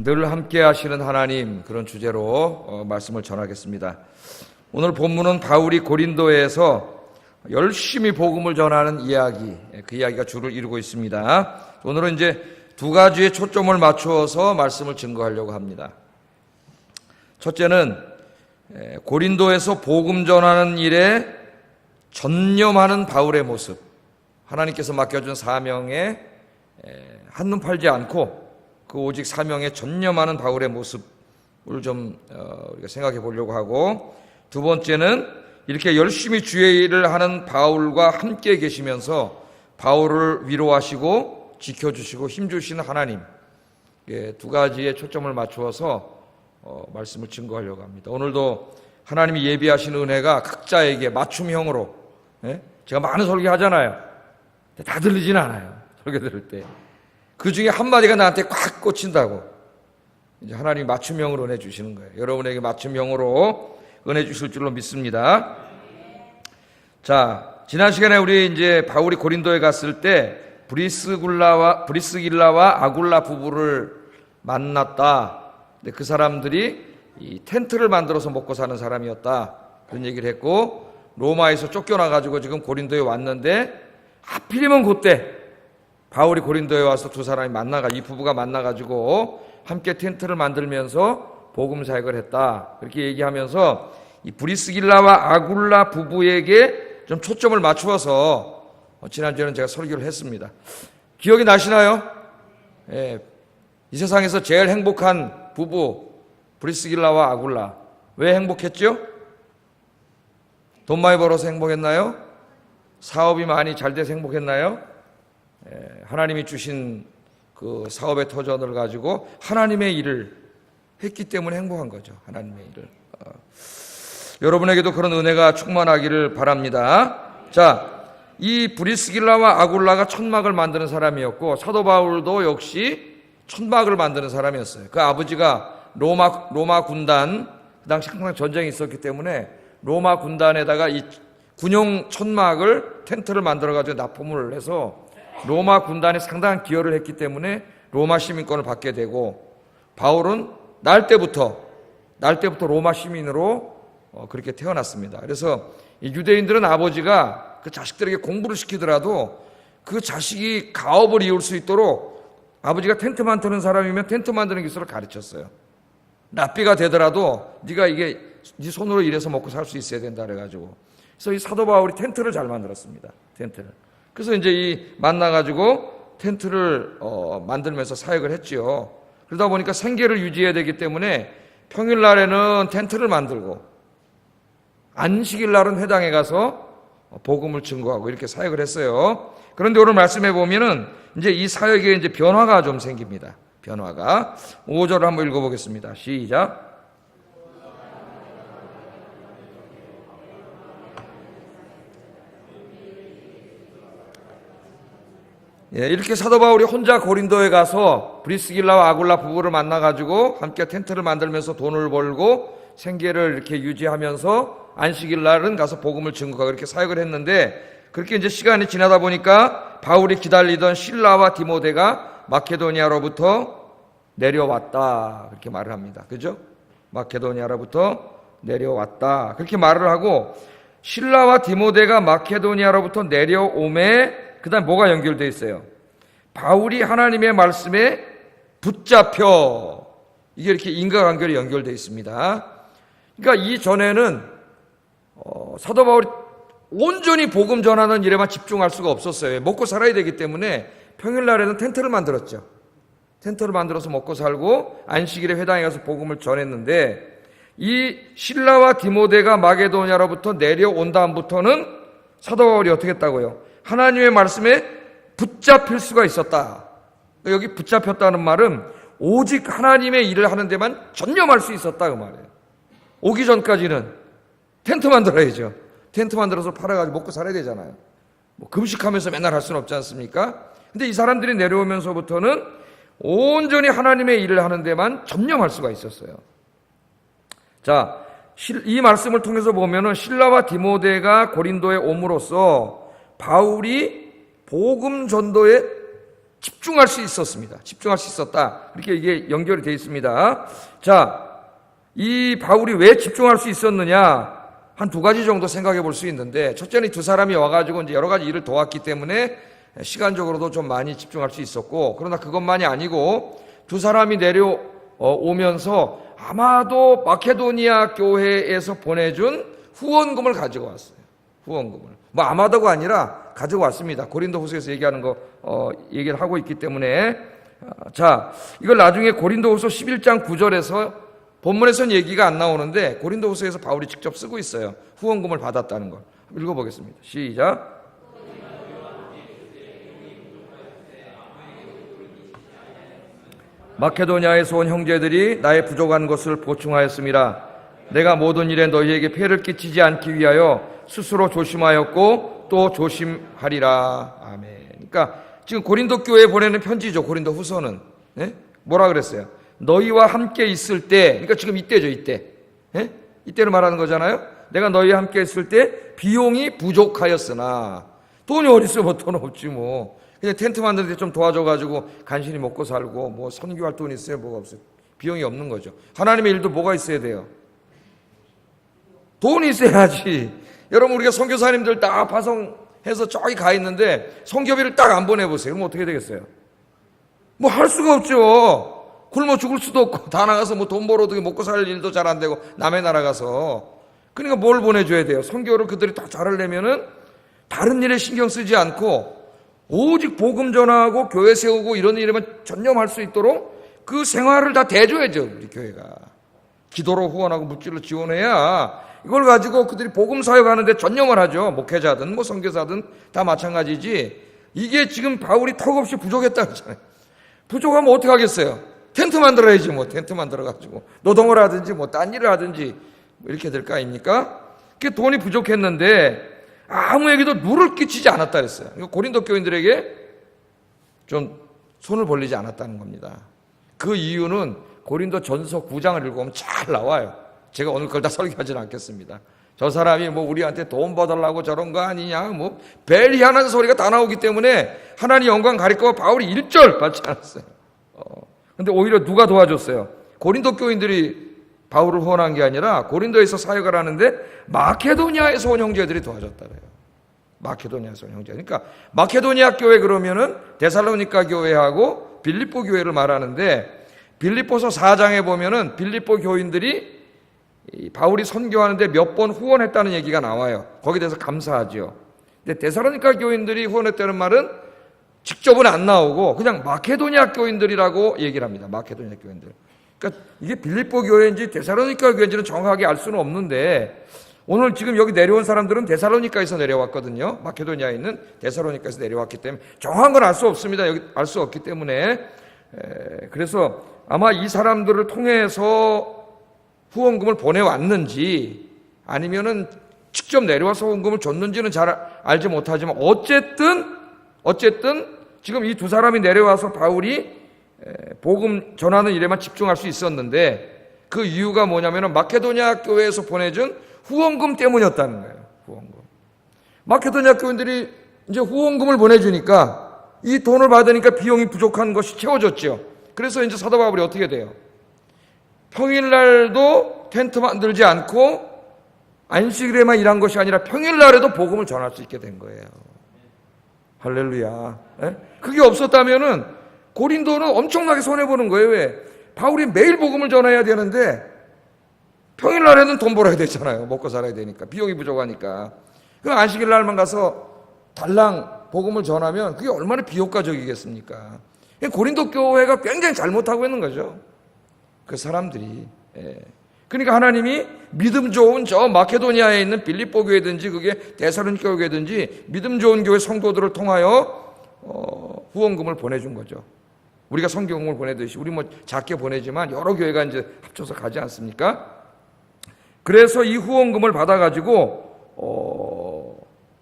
늘 함께 하시는 하나님, 그런 주제로 말씀을 전하겠습니다. 오늘 본문은 바울이 고린도에서 열심히 복음을 전하는 이야기, 그 이야기가 주를 이루고 있습니다. 오늘은 이제 두 가지의 초점을 맞추어서 말씀을 증거하려고 합니다. 첫째는 고린도에서 복음 전하는 일에 전념하는 바울의 모습, 하나님께서 맡겨준 사명에 한눈 팔지 않고 그 오직 사명에 전념하는 바울의 모습을 좀 우리가 생각해 보려고 하고, 두 번째는 이렇게 열심히 주의 일을 하는 바울과 함께 계시면서 바울을 위로하시고 지켜주시고 힘주시는 하나님, 두 가지의 초점을 맞추어서 말씀을 증거하려고 합니다. 오늘도 하나님이 예비하신 은혜가 각자에게 맞춤형으로, 제가 많은 설교하잖아요. 다 들리지는 않아요. 설교 들을 때. 그 중에 한마디가 나한테 꽉 꽂힌다고 이제 하나님이 맞춤형으로 은혜 주시는 거예요. 여러분에게 맞춤형으로 은혜 주실 줄로 믿습니다. 자, 지난 시간에 우리 이제 바울이 고린도에 갔을 때 브리스길라와 아굴라 부부를 만났다. 근데 그 사람들이 이 텐트를 만들어서 먹고 사는 사람이었다. 그런 얘기를 했고, 로마에서 쫓겨나가지고 지금 고린도에 왔는데 하필이면 그때 바울이 고린도에 와서 이 부부가 만나가지고 함께 텐트를 만들면서 복음 사역을 했다. 그렇게 얘기하면서 이 브리스길라와 아굴라 부부에게 좀 초점을 맞추어서 지난주에는 제가 설교를 했습니다. 기억이 나시나요? 이 세상에서 제일 행복한 부부 브리스길라와 아굴라. 왜 행복했죠? 돈 많이 벌어서 행복했나요? 사업이 많이 잘 돼서 행복했나요? 하나님이 주신 그 사업의 터전을 가지고 하나님의 일을 했기 때문에 행복한 거죠. 하나님의 일을. 여러분에게도 그런 은혜가 충만하기를 바랍니다. 자, 이 브리스길라와 아굴라가 천막을 만드는 사람이었고, 사도 바울도 역시 천막을 만드는 사람이었어요. 그 아버지가 로마 군단, 그 당시 항상 전쟁이 있었기 때문에 로마 군단에다가 이 군용 천막을, 텐트를 만들어가지고 납품을 해서 로마 군단에 상당한 기여를 했기 때문에 로마 시민권을 받게 되고, 바울은 날 때부터 로마 시민으로 그렇게 태어났습니다. 그래서 유대인들은 아버지가 그 자식들에게 공부를 시키더라도 그 자식이 가업을 이룰 수 있도록 아버지가 텐트 만드는 사람이면 텐트 만드는 기술을 가르쳤어요. 랍비가 되더라도 네가 이게 네 손으로 일해서 먹고 살 수 있어야 된다 그래가지고, 그래서 이 사도 바울이 텐트를 잘 만들었습니다. 텐트를. 그래서 이제 만나가지고 텐트를 만들면서 사역을 했지요. 그러다 보니까 생계를 유지해야 되기 때문에 평일날에는 텐트를 만들고 안식일날은 회당에 가서 복음을 증거하고 이렇게 사역을 했어요. 그런데 오늘 말씀해 보면은 이제 이 사역에 이제 변화가 좀 생깁니다. 변화가. 5절을 한번 읽어보겠습니다. 시작. 이렇게 사도 바울이 혼자 고린도에 가서 브리스길라와 아굴라 부부를 만나가지고 함께 텐트를 만들면서 돈을 벌고 생계를 이렇게 유지하면서 안식일 날은 가서 복음을 증거하고 이렇게 사역을 했는데, 그렇게 이제 시간이 지나다 보니까 바울이 기다리던 실라와 디모데가 마케도니아로부터 내려왔다. 그렇게 말을 합니다. 그죠? 마케도니아로부터 내려왔다. 그렇게 말을 하고, 실라와 디모데가 마케도니아로부터 내려오매 그 다음 뭐가 연결되어 있어요? 바울이 하나님의 말씀에 붙잡혀. 이게 이렇게 인과관계로 연결되어 있습니다. 그러니까 이전에는 사도 바울이 온전히 복음 전하는 일에만 집중할 수가 없었어요. 먹고 살아야 되기 때문에 평일날에는 텐트를 만들었죠. 텐트를 만들어서 먹고 살고 안식일에 회당에 가서 복음을 전했는데, 이 실라와 디모데가 마게도냐로부터 내려온 다음부터는 사도 바울이 어떻게 했다고요? 하나님의 말씀에 붙잡힐 수가 있었다. 여기 붙잡혔다는 말은 오직 하나님의 일을 하는 데만 전념할 수 있었다 그 말이에요. 오기 전까지는 텐트 만들어야죠. 텐트 만들어서 팔아가지고 먹고 살아야 되잖아요. 금식하면서 맨날 할 수는 없지 않습니까? 근데 이 사람들이 내려오면서부터는 온전히 하나님의 일을 하는 데만 전념할 수가 있었어요. 자, 이 말씀을 통해서 보면은 실라와 디모데가 고린도에 옴으로써 바울이 복음 전도에 집중할 수 있었습니다. 집중할 수 있었다. 이렇게 이게 연결이 되어 있습니다. 자, 이 바울이 왜 집중할 수 있었느냐? 한 두 가지 정도 생각해 볼 수 있는데, 첫째는 두 사람이 와가지고 이제 여러 가지 일을 도왔기 때문에 시간적으로도 좀 많이 집중할 수 있었고, 그러나 그것만이 아니고 두 사람이 내려오면서 아마도 마케도니아 교회에서 보내준 후원금을 가지고 왔어요. 후원금을. 뭐 아마도가 아니라 가지고 왔습니다. 고린도후서에서 얘기하는 거 얘기를 하고 있기 때문에. 자, 이걸 나중에 고린도후서 11장 9절에서 본문에서는 얘기가 안 나오는데 고린도후서에서 바울이 직접 쓰고 있어요. 후원금을 받았다는 걸. 읽어보겠습니다. 시작. 마케도니아에서 온 형제들이 나의 부족한 것을 보충하였습니다. 내가 모든 일에 너희에게 폐를 끼치지 않기 위하여 스스로 조심하였고 또 조심하리라. 아멘. 그러니까 지금 고린도 교회에 보내는 편지죠. 고린도 후서는. 네? 뭐라 그랬어요? 너희와 함께 있을 때, 그러니까 지금 이때죠, 이때. 네? 이때를 말하는 거잖아요. 내가 너희와 함께 있을 때 비용이 부족하였으나, 돈이 어디 있어? 뭐 돈 없지 뭐. 그냥 텐트 만드는 데 좀 도와줘가지고 간신히 먹고 살고, 뭐 선교할 돈이 있어요? 뭐가 없어요? 비용이 없는 거죠. 하나님의 일도 뭐가 있어야 돼요? 돈이 있어야지. 여러분, 우리가 선교사님들 딱 파송해서 저기 가 있는데 선교비를 딱 안 보내보세요. 그럼 어떻게 되겠어요? 뭐 할 수가 없죠. 굶어 죽을 수도 없고, 다 나가서 뭐 돈 벌어도 먹고 살 일도 잘 안 되고, 남의 나라 가서. 그러니까 뭘 보내줘야 돼요? 선교를 그들이 다 잘하려면은 다른 일에 신경 쓰지 않고 오직 복음 전하고 교회 세우고 이런 일에만 전념할 수 있도록 그 생활을 다 대줘야죠, 우리 교회가. 기도로 후원하고 물질로 지원해야 이걸 가지고 그들이 복음 사역하는데 전념을 하죠. 목회자든 뭐 선교사든 다 마찬가지지. 이게 지금 바울이 턱없이 부족했다고 했잖아요. 부족하면 어떻게 하겠어요? 텐트 만들어야지. 뭐 텐트 만들어가지고 노동을 하든지 뭐 딴 일을 하든지 뭐 이렇게 될 거 아닙니까? 그 돈이 부족했는데 아무에게도 누를 끼치지 않았다 그랬어요. 고린도 교인들에게 좀 손을 벌리지 않았다는 겁니다. 그 이유는 고린도 전서 9장을 읽어보면 잘 나와요. 제가 오늘 그걸 다 설교하지는 않겠습니다. 저 사람이 뭐 우리한테 돈 받으려고 저런 거 아니냐, 뭐 벨리하는 소리가 다 나오기 때문에 하나님 영광 가리고 바울이 1절 받지 않았어요. 근데 오히려 누가 도와줬어요? 고린도 교인들이 바울을 후원한 게 아니라 고린도에서 사역을 하는데 마케도니아에서 온 형제들이 도와줬다 그래요. 마케도니아에서 온 형제. 그러니까 마케도니아 교회 그러면은 데살로니가 교회하고 빌립보 교회를 말하는데, 빌립보서 4장에 보면은 빌립보 교인들이 바울이 선교하는데 몇 번 후원했다는 얘기가 나와요. 거기에 대해서 감사하죠. 근데 데살로니가 교인들이 후원했다는 말은 직접은 안 나오고 그냥 마케도니아 교인들이라고 얘기를 합니다. 마케도니아 교인들. 그러니까 이게 빌립보 교회인지 데살로니가 교회인지는 정확하게 알 수는 없는데, 오늘 지금 여기 내려온 사람들은 데살로니가에서 내려왔거든요. 마케도니아에 있는 데살로니가에서 내려왔기 때문에 정확한 건 알 수 없습니다. 여기 알 수 없기 때문에. 그래서 아마 이 사람들을 통해서 후원금을 보내왔는지 아니면은 직접 내려와서 후원금을 줬는지는 잘 알지 못하지만 어쨌든 지금 이 두 사람이 내려와서 바울이 복음 전하는 일에만 집중할 수 있었는데, 그 이유가 뭐냐면은 마케도니아 교회에서 보내준 후원금 때문이었다는 거예요. 후원금. 마케도니아 교인들이 이제 후원금을 보내주니까 이 돈을 받으니까 비용이 부족한 것이 채워졌죠. 그래서 이제 사도 바울이 어떻게 돼요? 평일날도 텐트 만들지 않고 안식일에만 일한 것이 아니라 평일날에도 복음을 전할 수 있게 된 거예요. 할렐루야. 그게 없었다면은 고린도는 엄청나게 손해보는 거예요. 왜? 바울이 매일 복음을 전해야 되는데 평일날에는 돈 벌어야 되잖아요. 먹고 살아야 되니까. 비용이 부족하니까. 그 안식일 날만 가서 달랑 복음을 전하면 그게 얼마나 비효과적이겠습니까? 고린도 교회가 굉장히 잘못하고 있는 거죠. 그 사람들이. 그러니까 하나님이 믿음 좋은 저 마케도니아에 있는 빌립보 교회든지 그게 데살로니가 교회든지 믿음 좋은 교회 성도들을 통하여 후원금을 보내준 거죠. 우리가 성경을 보내듯이 우리 뭐 작게 보내지만 여러 교회가 이제 합쳐서 가지 않습니까? 그래서 이 후원금을 받아가지고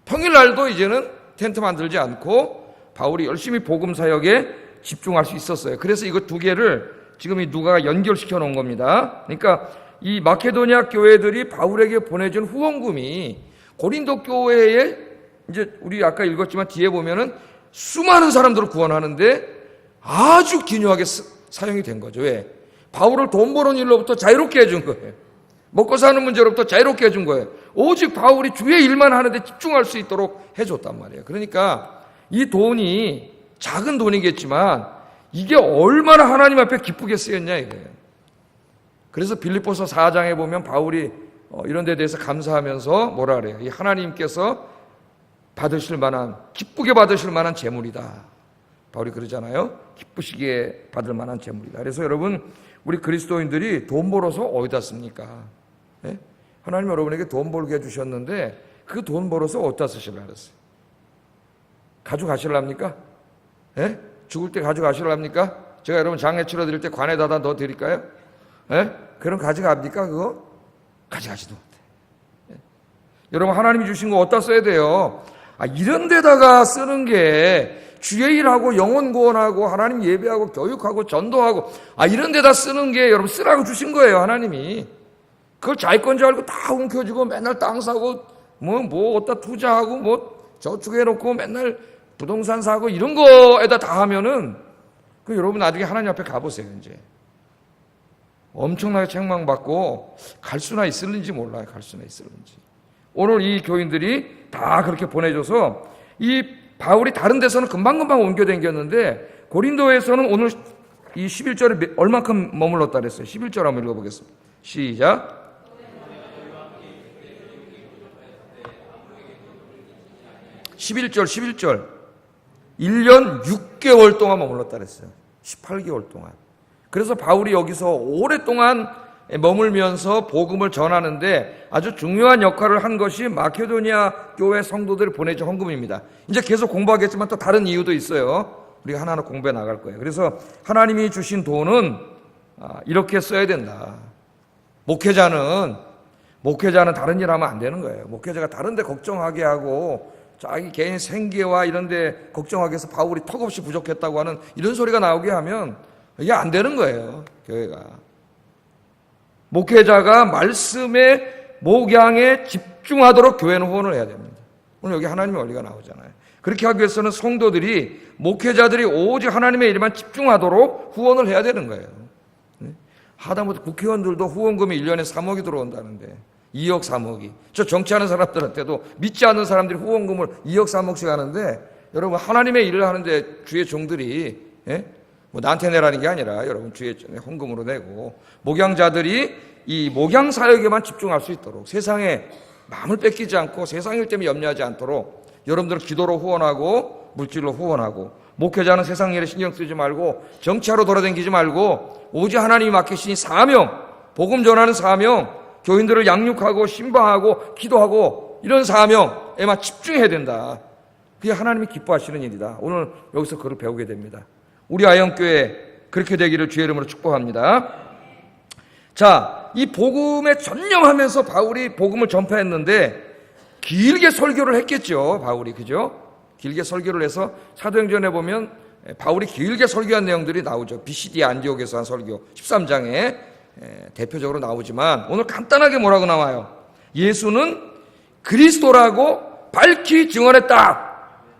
평일날도 이제는 텐트 만들지 않고 바울이 열심히 복음 사역에 집중할 수 있었어요. 그래서 이거 두 개를 지금 이 누가 연결시켜 놓은 겁니다. 그러니까 이 마케도니아 교회들이 바울에게 보내준 후원금이 고린도 교회에 이제 우리 아까 읽었지만 뒤에 보면은 수많은 사람들을 구원하는데 아주 기묘하게 사용이 된 거죠. 왜? 바울을 돈 버는 일로부터 자유롭게 해준 거예요. 먹고 사는 문제로부터 자유롭게 해준 거예요. 오직 바울이 주의 일만 하는데 집중할 수 있도록 해줬단 말이에요. 그러니까 이 돈이 작은 돈이겠지만 이게 얼마나 하나님 앞에 기쁘게 쓰였냐 이거예요. 그래서 빌립보서 4장에 보면 바울이 이런 데 대해서 감사하면서 뭐라 그래요? 이 하나님께서 받으실 만한, 기쁘게 받으실 만한 재물이다. 바울이 그러잖아요. 기쁘시게 받을 만한 재물이다. 그래서 여러분, 우리 그리스도인들이 돈 벌어서 어디다 씁니까? 예? 하나님 여러분에게 돈 벌게 해주셨는데 그 돈 벌어서 어디다 쓰시려고 그랬어요? 가져가실랍니까? 예? 죽을 때 가져가실랍니까? 제가 여러분 장례 치러드릴 때 관에다 넣어 드릴까요? 예? 그럼 가져갑니까 그거? 가져가지도 못해. 예? 여러분 하나님이 주신 거 어디다 써야 돼요? 이런 데다가 쓰는 게 주의 일하고 영혼 구원하고 하나님 예배하고 교육하고 전도하고 이런 데다 쓰는 게 여러분 쓰라고 주신 거예요. 하나님이. 그걸 자기 건 줄 알고 다 움켜쥐고 맨날 땅 사고 뭐 어디다 투자하고 뭐 저축해놓고 맨날 부동산 사고 이런 거에다 다 하면은 그 여러분 나중에 하나님 앞에 가보세요. 이제 엄청나게 책망받고 갈 수나 있을는지 몰라요. 갈 수나 있을는지. 오늘 이 교인들이 다 그렇게 보내줘서 이 바울이 다른 데서는 금방금방 옮겨 다녔는데 고린도에서는 오늘 이 11절에 얼만큼 머물렀다 그랬어요. 11절 한번 읽어보겠습니다. 시작. 11절 1년 6개월 동안 머물렀다 그랬어요. 18개월 동안. 그래서 바울이 여기서 오랫동안 머물면서 복음을 전하는데 아주 중요한 역할을 한 것이 마케도니아 교회 성도들을 보내준 헌금입니다. 이제 계속 공부하겠지만 또 다른 이유도 있어요. 우리가 하나하나 공부해 나갈 거예요. 그래서 하나님이 주신 돈은 이렇게 써야 된다. 목회자는 다른 일 하면 안 되는 거예요. 목회자가 다른 데 걱정하게 하고 자기 개인 생계와 이런 데 걱정하게 해서 바울이 턱없이 부족했다고 하는 이런 소리가 나오게 하면 이게 안 되는 거예요. 교회가. 목회자가 말씀의 목양에 집중하도록 교회는 후원을 해야 됩니다. 오늘 여기 하나님의 원리가 나오잖아요. 그렇게 하기 위해서는 성도들이, 목회자들이 오직 하나님의 일에만 집중하도록 후원을 해야 되는 거예요. 하다못해 국회의원들도 후원금이 1년에 3억이 들어온다는데 2억 3억이. 저 정치하는 사람들한테도 믿지 않는 사람들이 후원금을 2억 3억씩 하는데 여러분 하나님의 일을 하는데 주의 종들이 뭐 나한테 내라는 게 아니라 여러분 주의 헌금으로 내고 목양자들이 이 목양 사역에만 집중할 수 있도록 세상에 마음을 뺏기지 않고 세상 일 때문에 염려하지 않도록 여러분들은 기도로 후원하고 물질로 후원하고 목회자는 세상 일에 신경 쓰지 말고 정치하러 돌아다니지 말고 오직 하나님이 맡기신 사명, 복음 전하는 사명, 교인들을 양육하고 신방하고 기도하고 이런 사명에만 집중해야 된다. 그게 하나님이 기뻐하시는 일이다. 오늘 여기서 그걸 배우게 됩니다. 우리 아영교회 그렇게 되기를 주의 이름으로 축복합니다. 자, 이 복음에 전념하면서 바울이 복음을 전파했는데 길게 설교를 했겠죠. 바울이. 그죠? 길게 설교를 해서 사도행전에 보면 바울이 길게 설교한 내용들이 나오죠. BCD 안디옥에서 한 설교 13장에 대표적으로 나오지만 오늘 간단하게 뭐라고 나와요? 예수는 그리스도라고 밝히 증언했다.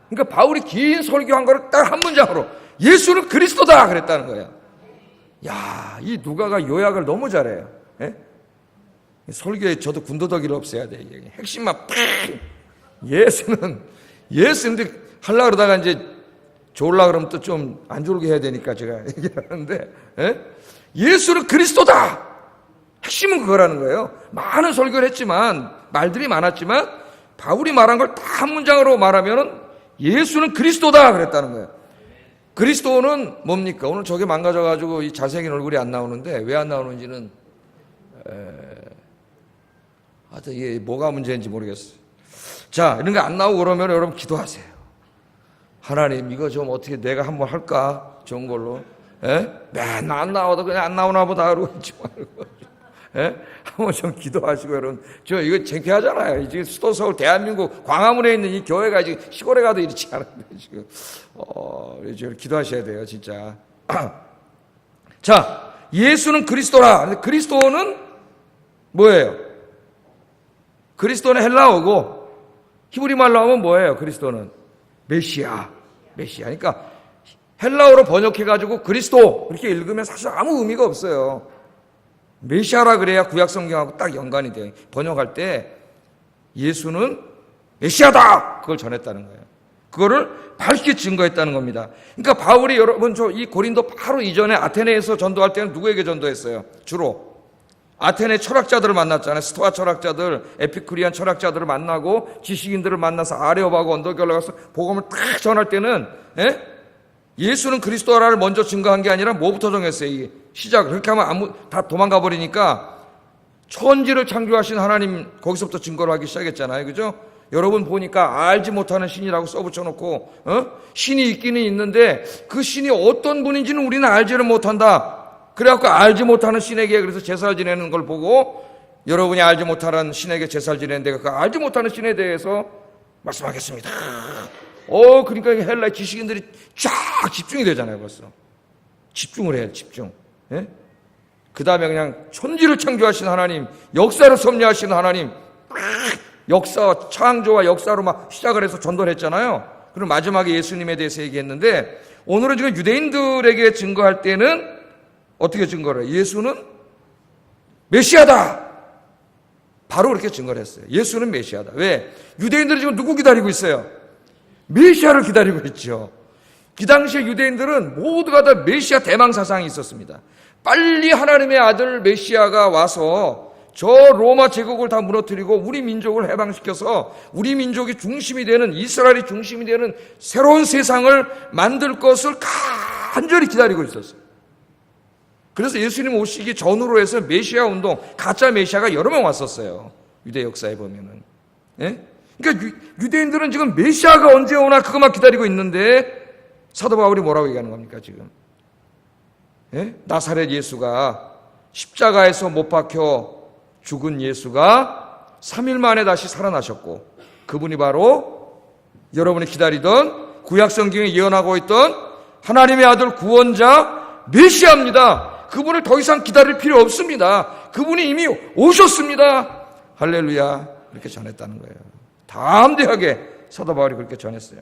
그러니까 바울이 긴 설교한 거를 딱 한 문장으로 예수는 그리스도다 그랬다는 거예요. 야, 이 누가가 요약을 너무 잘해요. 설교에 저도 군더더기를 없애야 돼. 핵심만 팍! 예수인데 하려고 그러다가 이제 좋으려고 그러면 또 좀 안 좋게 해야 되니까 제가 얘기를 하는데 예수는 그리스도다! 핵심은 그거라는 거예요. 많은 설교를 했지만 말들이 많았지만 바울이 말한 걸 다 한 문장으로 말하면은 예수는 그리스도다 그랬다는 거예요. 그리스도는 뭡니까? 오늘 저게 망가져가지고 이 잘생긴 얼굴이 안 나오는데 왜 안 나오는지는 하여튼 이게 뭐가 문제인지 모르겠어요. 자, 이런 게 안 나오고 그러면 여러분 기도하세요. 하나님 이거 좀 어떻게 내가 한번 할까? 좋은 걸로. 맨날 안 나와도 그냥 안 나오나 보다 그러고 있지 말고. 한번 좀 기도하시고 여러분. 저 이거 창피하잖아요. 지금 수도 서울 대한민국 광화문에 있는 이 교회가 지금 시골에 가도 이렇지 않은데 지금. 기도하셔야 돼요, 진짜. 자, 예수는 그리스도라. 그리스도는 뭐예요? 그리스도는 헬라어고 히브리 말로 하면 뭐예요? 그리스도는 메시아. 메시아. 그러니까 헬라어로 번역해가지고 그리스도 이렇게 읽으면 사실 아무 의미가 없어요. 메시아라 그래야 구약 성경하고 딱 연관이 돼요. 번역할 때 예수는 메시아다! 그걸 전했다는 거예요. 그거를 밝게 증거했다는 겁니다. 그러니까 바울이 여러분 이 고린도 바로 이전에 아테네에서 전도할 때는 누구에게 전도했어요? 주로 아테네 철학자들을 만났잖아요. 스토아 철학자들, 에피쿠리안 철학자들을 만나고 지식인들을 만나서 아레오바고 언덕에 올라가서 복음을 딱 전할 때는 예수는 그리스도라를 먼저 증거한 게 아니라 뭐부터 정했어요? 이 시작을. 그렇게 하면 다 도망가 버리니까 천지를 창조하신 하나님 거기서부터 증거를 하기 시작했잖아요. 그죠? 여러분 보니까 알지 못하는 신이라고 써붙여놓고 신이 있기는 있는데 그 신이 어떤 분인지는 우리는 알지를 못한다. 그래갖고 알지 못하는 신에게 그래서 제사를 지내는 걸 보고 여러분이 알지 못하는 신에게 제사를 지내는데 그 알지 못하는 신에 대해서 말씀하겠습니다. 그러니까 헬라의 지식인들이 쫙 집중이 되잖아요. 벌써 집중을 해요. 집중. 예? 그 다음에 그냥 천지를 창조하신 하나님, 역사를 섭리하신 하나님, 역사와 창조와 역사로 막 시작을 해서 전도를 했잖아요. 그리고 마지막에 예수님에 대해서 얘기했는데 오늘은 지금 유대인들에게 증거할 때는 어떻게 증거를 해요? 예수는 메시아다! 바로 그렇게 증거를 했어요. 예수는 메시아다. 왜? 유대인들이 지금 누구 기다리고 있어요? 메시아를 기다리고 있죠. 그 당시에 유대인들은 모두가 다 메시아 대망 사상이 있었습니다. 빨리 하나님의 아들 메시아가 와서 저 로마 제국을 다 무너뜨리고 우리 민족을 해방시켜서 우리 민족이 중심이 되는, 이스라엘이 중심이 되는 새로운 세상을 만들 것을 간절히 기다리고 있었어요. 그래서 예수님 오시기 전후로 해서 메시아 운동, 가짜 메시아가 여러 명 왔었어요. 유대 역사에 보면은. 예? 그러니까 유대인들은 지금 메시아가 언제 오나 그것만 기다리고 있는데 사도 바울이 뭐라고 얘기하는 겁니까 지금? 예? 나사렛 예수가 십자가에서 못 박혀 죽은 예수가 3일 만에 다시 살아나셨고 그분이 바로 여러분이 기다리던 구약 성경에 예언하고 있던 하나님의 아들 구원자 메시아입니다. 그분을 더 이상 기다릴 필요 없습니다. 그분이 이미 오셨습니다. 할렐루야. 이렇게 전했다는 거예요. 담대하게 사도 바울이 그렇게 전했어요.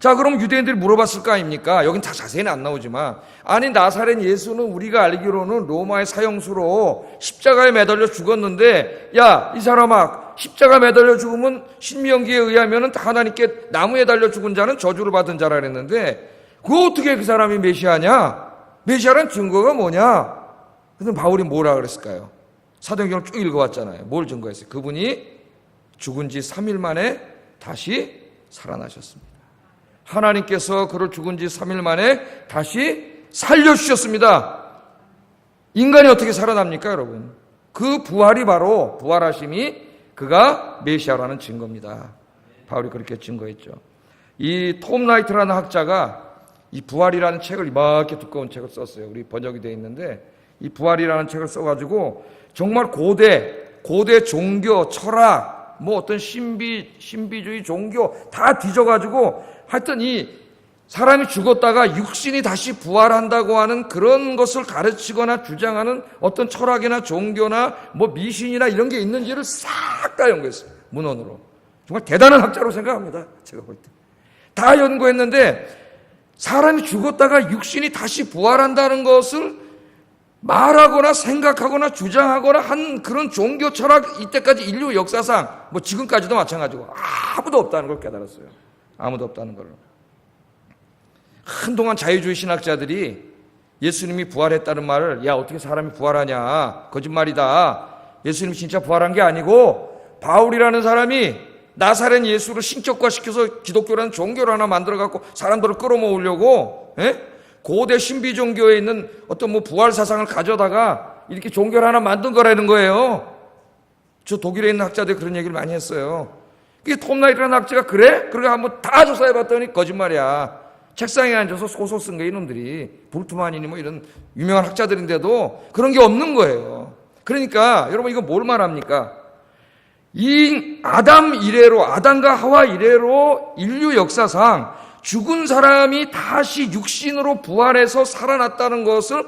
자, 그럼 유대인들이 물어봤을 거 아닙니까? 여긴 다 자세히는 안 나오지만 아니 나사렛 예수는 우리가 알기로는 로마의 사형수로 십자가에 매달려 죽었는데 야, 이 사람아 십자가 매달려 죽으면 신명기에 의하면 하나님께 나무에 달려 죽은 자는 저주를 받은 자라 그랬는데 그거 어떻게 그 사람이 메시아냐? 메시아란 증거가 뭐냐? 그래서 바울이 뭐라 그랬을까요? 사도행전을 쭉 읽어왔잖아요. 뭘 증거했어요? 그분이 죽은 지 3일 만에 다시 살아나셨습니다. 하나님께서 그를 죽은 지 3일 만에 다시 살려주셨습니다. 인간이 어떻게 살아납니까, 여러분? 그 부활이 바로 부활하심이 그가 메시아라는 증거입니다. 바울이 그렇게 증거했죠. 이 톰 라이트라는 학자가 이 부활이라는 책을 이렇게 두꺼운 책을 썼어요. 우리 번역이 되어 있는데 이 부활이라는 책을 써가지고 정말 고대 종교, 철학, 뭐 어떤 신비주의 종교 다 뒤져가지고 하여튼 이 사람이 죽었다가 육신이 다시 부활한다고 하는 그런 것을 가르치거나 주장하는 어떤 철학이나 종교나 뭐 미신이나 이런 게 있는지를 싹 다 연구했어요. 문헌으로. 정말 대단한 학자로 생각합니다. 제가 볼 때. 다 연구했는데 사람이 죽었다가 육신이 다시 부활한다는 것을 말하거나 생각하거나 주장하거나 한 그런 종교 철학 이때까지 인류 역사상 뭐 지금까지도 마찬가지고 아무도 없다는 걸 깨달았어요. 아무도 없다는 걸. 한동안 자유주의 신학자들이 예수님이 부활했다는 말을 야 어떻게 사람이 부활하냐 거짓말이다. 예수님이 진짜 부활한 게 아니고 바울이라는 사람이 나사렛 예수를 신격화시켜서 기독교라는 종교를 하나 만들어갖고 사람들을 끌어모으려고 고대 신비 종교에 있는 어떤 뭐 부활 사상을 가져다가 이렇게 종교를 하나 만든 거라는 거예요. 저 독일에 있는 학자들이 그런 얘기를 많이 했어요. 그게 톰 라이트라는 학자가 그래? 그러고 한번 다 조사해봤더니 거짓말이야. 책상에 앉아서 소설 쓴 거 이놈들이 불투만이니 뭐 이런 유명한 학자들인데도 그런 게 없는 거예요. 그러니까 여러분 이거 뭘 말합니까? 이 아담과 하와 이래로 인류 역사상 죽은 사람이 다시 육신으로 부활해서 살아났다는 것을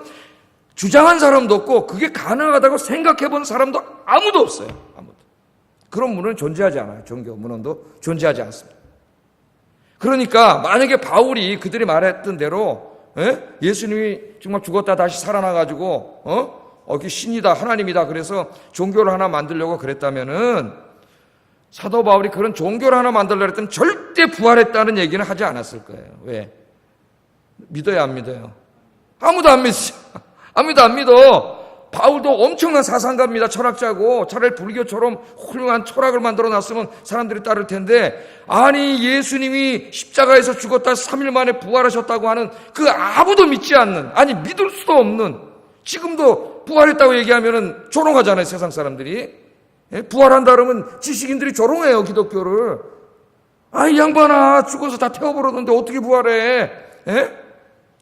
주장한 사람도 없고 그게 가능하다고 생각해 본 사람도 아무도 없어요. 아무도. 그런 문헌은 존재하지 않아요. 종교 문헌도 존재하지 않습니다. 그러니까 만약에 바울이 그들이 말했던 대로 예수님이 정말 죽었다 다시 살아나가지고 이게 신이다 하나님이다 그래서 종교를 하나 만들려고 그랬다면은 사도 바울이 그런 종교를 하나 만들려고 했더니 절대 부활했다는 얘기는 하지 않았을 거예요. 왜? 믿어요, 안 믿어요? 아무도 안 믿죠. 아무도 안 믿어. 바울도 엄청난 사상가입니다. 철학자고 차라리 불교처럼 훌륭한 철학을 만들어 놨으면 사람들이 따를 텐데 아니 예수님이 십자가에서 죽었다 3일 만에 부활하셨다고 하는 그 아무도 믿지 않는 아니 믿을 수도 없는 지금도 부활했다고 얘기하면 조롱하잖아요. 세상 사람들이. 부활한다 그러면 지식인들이 조롱해요. 기독교를. 이 양반아 죽어서 다 태워버렸는데 어떻게 부활해.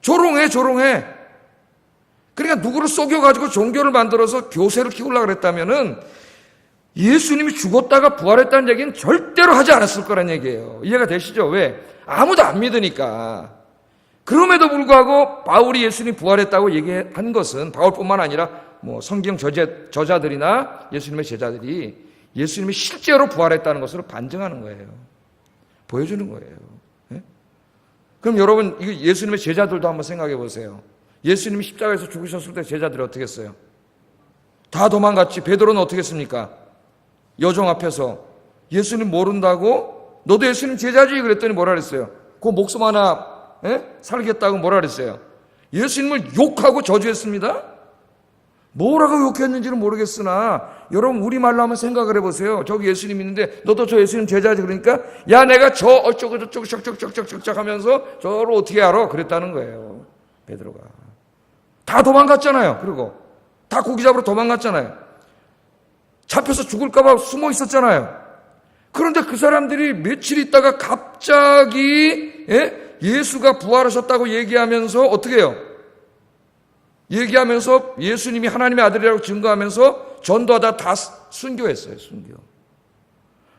조롱해. 그러니까 누구를 속여가지고 종교를 만들어서 교세를 키우려고 그랬다면은 예수님이 죽었다가 부활했다는 얘기는 절대로 하지 않았을 거란 얘기예요. 이해가 되시죠? 왜? 아무도 안 믿으니까. 그럼에도 불구하고 바울이 예수님이 부활했다고 얘기한 것은 바울뿐만 아니라 성경 저자들이나 예수님의 제자들이 예수님이 실제로 부활했다는 것으로 반증하는 거예요. 보여주는 거예요. 그럼 여러분 이거 예수님의 제자들도 한번 생각해 보세요. 예수님이 십자가에서 죽으셨을 때 제자들이 어떻게 했어요? 다 도망갔지. 베드로는 어떻게 했습니까? 여종 앞에서 예수님 모른다고? 너도 예수님 제자지? 그랬더니 뭐라 그랬어요? 그 목숨 하나 살겠다고 뭐라 그랬어요? 예수님을 욕하고 저주했습니다. 뭐라고 욕했는지는 모르겠으나 여러분 우리말로 한번 생각을 해보세요. 저기 예수님 있는데 너도 저 예수님 제자지? 그러니까 야 내가 저 어쩌고 저쩌고 쩍쩍쩍쩍쩍 하면서 저를 어떻게 알아? 그랬다는 거예요. 베드로가. 다 도망갔잖아요. 그리고 다 고기 잡으러 도망갔잖아요. 잡혀서 죽을까 봐 숨어 있었잖아요. 그런데 그 사람들이 며칠 있다가 갑자기 예수가 부활하셨다고 얘기하면서 어떻게 해요? 얘기하면서 예수님이 하나님의 아들이라고 증거하면서 전도하다 다 순교했어요. 순교.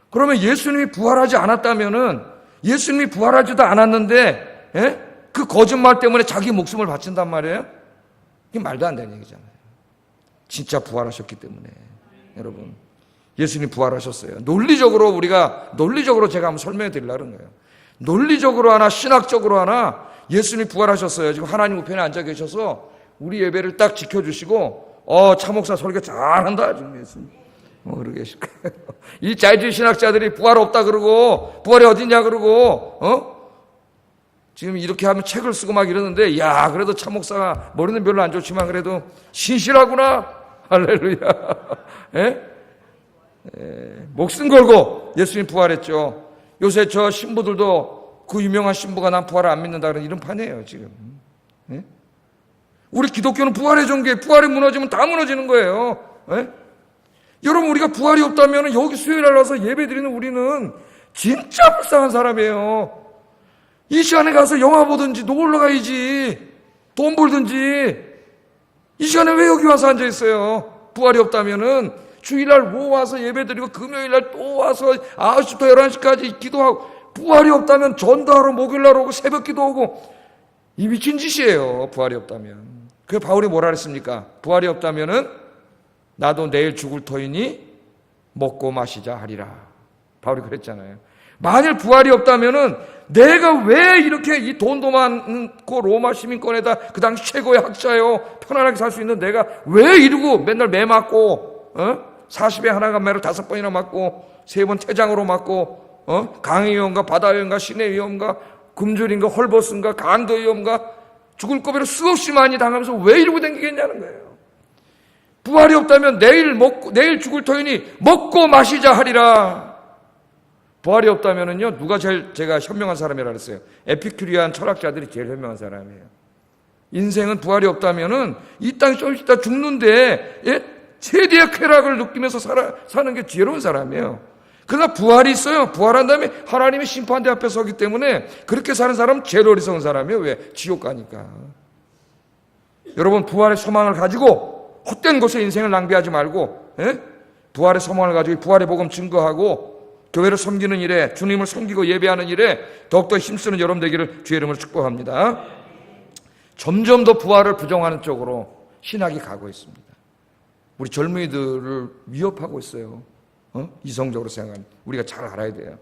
그러면 예수님이 부활하지 않았다면은 예수님이 부활하지도 않았는데 그 거짓말 때문에 자기 목숨을 바친단 말이에요? 이게 말도 안 되는 얘기잖아요. 진짜 부활하셨기 때문에. 여러분, 예수님 부활하셨어요. 논리적으로 제가 한번 설명해 드리려는 거예요. 논리적으로 하나, 신학적으로 하나, 예수님이 부활하셨어요. 지금 하나님 우편에 앉아 계셔서 우리 예배를 딱 지켜주시고, 차목사 설교 잘한다, 지금 예수님. 그러고 계실 거예요. 이 자유주의 신학자들이 부활 없다 그러고, 부활이 어딨냐 그러고, 지금 이렇게 하면 책을 쓰고 막 이러는데, 야, 그래도 차목사가 머리는 별로 안 좋지만 그래도 신실하구나. 할렐루야. 목숨 걸고 예수님 부활했죠. 요새 저 신부들도 그 유명한 신부가 난 부활을 안 믿는다 그런 이런 판이에요, 지금. 우리 기독교는 부활의 종교에 부활이 무너지면 다 무너지는 거예요. 여러분, 우리가 부활이 없다면 여기 수요일에 와서 예배 드리는 우리는 진짜 불쌍한 사람이에요. 이 시간에 가서 영화 보든지 놀러 가야지. 돈 벌든지. 이 시간에 왜 여기 와서 앉아 있어요? 부활이 없다면은 주일날 뭐 와서 예배드리고 금요일날 또 와서 9시부터 11시까지 기도하고 부활이 없다면 전도하러 목요일날 오고 새벽 기도하고 이 미친 짓이에요. 부활이 없다면. 그 바울이 뭐라 그랬습니까? 부활이 없다면은 나도 내일 죽을 터이니 먹고 마시자 하리라. 바울이 그랬잖아요. 만일 부활이 없다면은 내가 왜 이렇게 이 돈도 많고 로마 시민권에다 그 당시 최고의 학자요 편안하게 살 수 있는 내가 왜 이러고 맨날 매 맞고 40에 하나가 매를 5번이나 맞고 3번 퇴장으로 맞고 강의위원가 바다위원가 시내위원가 금줄인가 헐버스인가 강도위원가 죽을 거비로 수없이 많이 당하면서 왜 이러고 다니겠냐는 거예요. 부활이 없다면 내일 죽을 터이니 먹고 마시자 하리라. 부활이 없다면은요, 누가 제가 현명한 사람이라 그랬어요? 에피큐리안 철학자들이 제일 현명한 사람이에요. 인생은 부활이 없다면은 이 땅에 좀 있다 죽는데, 최대의 쾌락을 느끼면서 사는 게 지혜로운 사람이에요. 그러나 부활이 있어요. 부활한 다음에 하나님의 심판대 앞에 서기 때문에 그렇게 사는 사람은 제일 어리석은 사람이에요. 왜? 지옥 가니까. 여러분, 부활의 소망을 가지고 헛된 곳에 인생을 낭비하지 말고, 부활의 소망을 가지고 부활의 복음 증거하고 교회를 섬기는 일에, 주님을 섬기고 예배하는 일에 더욱더 힘쓰는 여러분 되기를 주의 이름으로 축복합니다. 점점 더 부활을 부정하는 쪽으로 신학이 가고 있습니다. 우리 젊은이들을 위협하고 있어요. 이성적으로 생각하는 우리가 잘 알아야 돼요.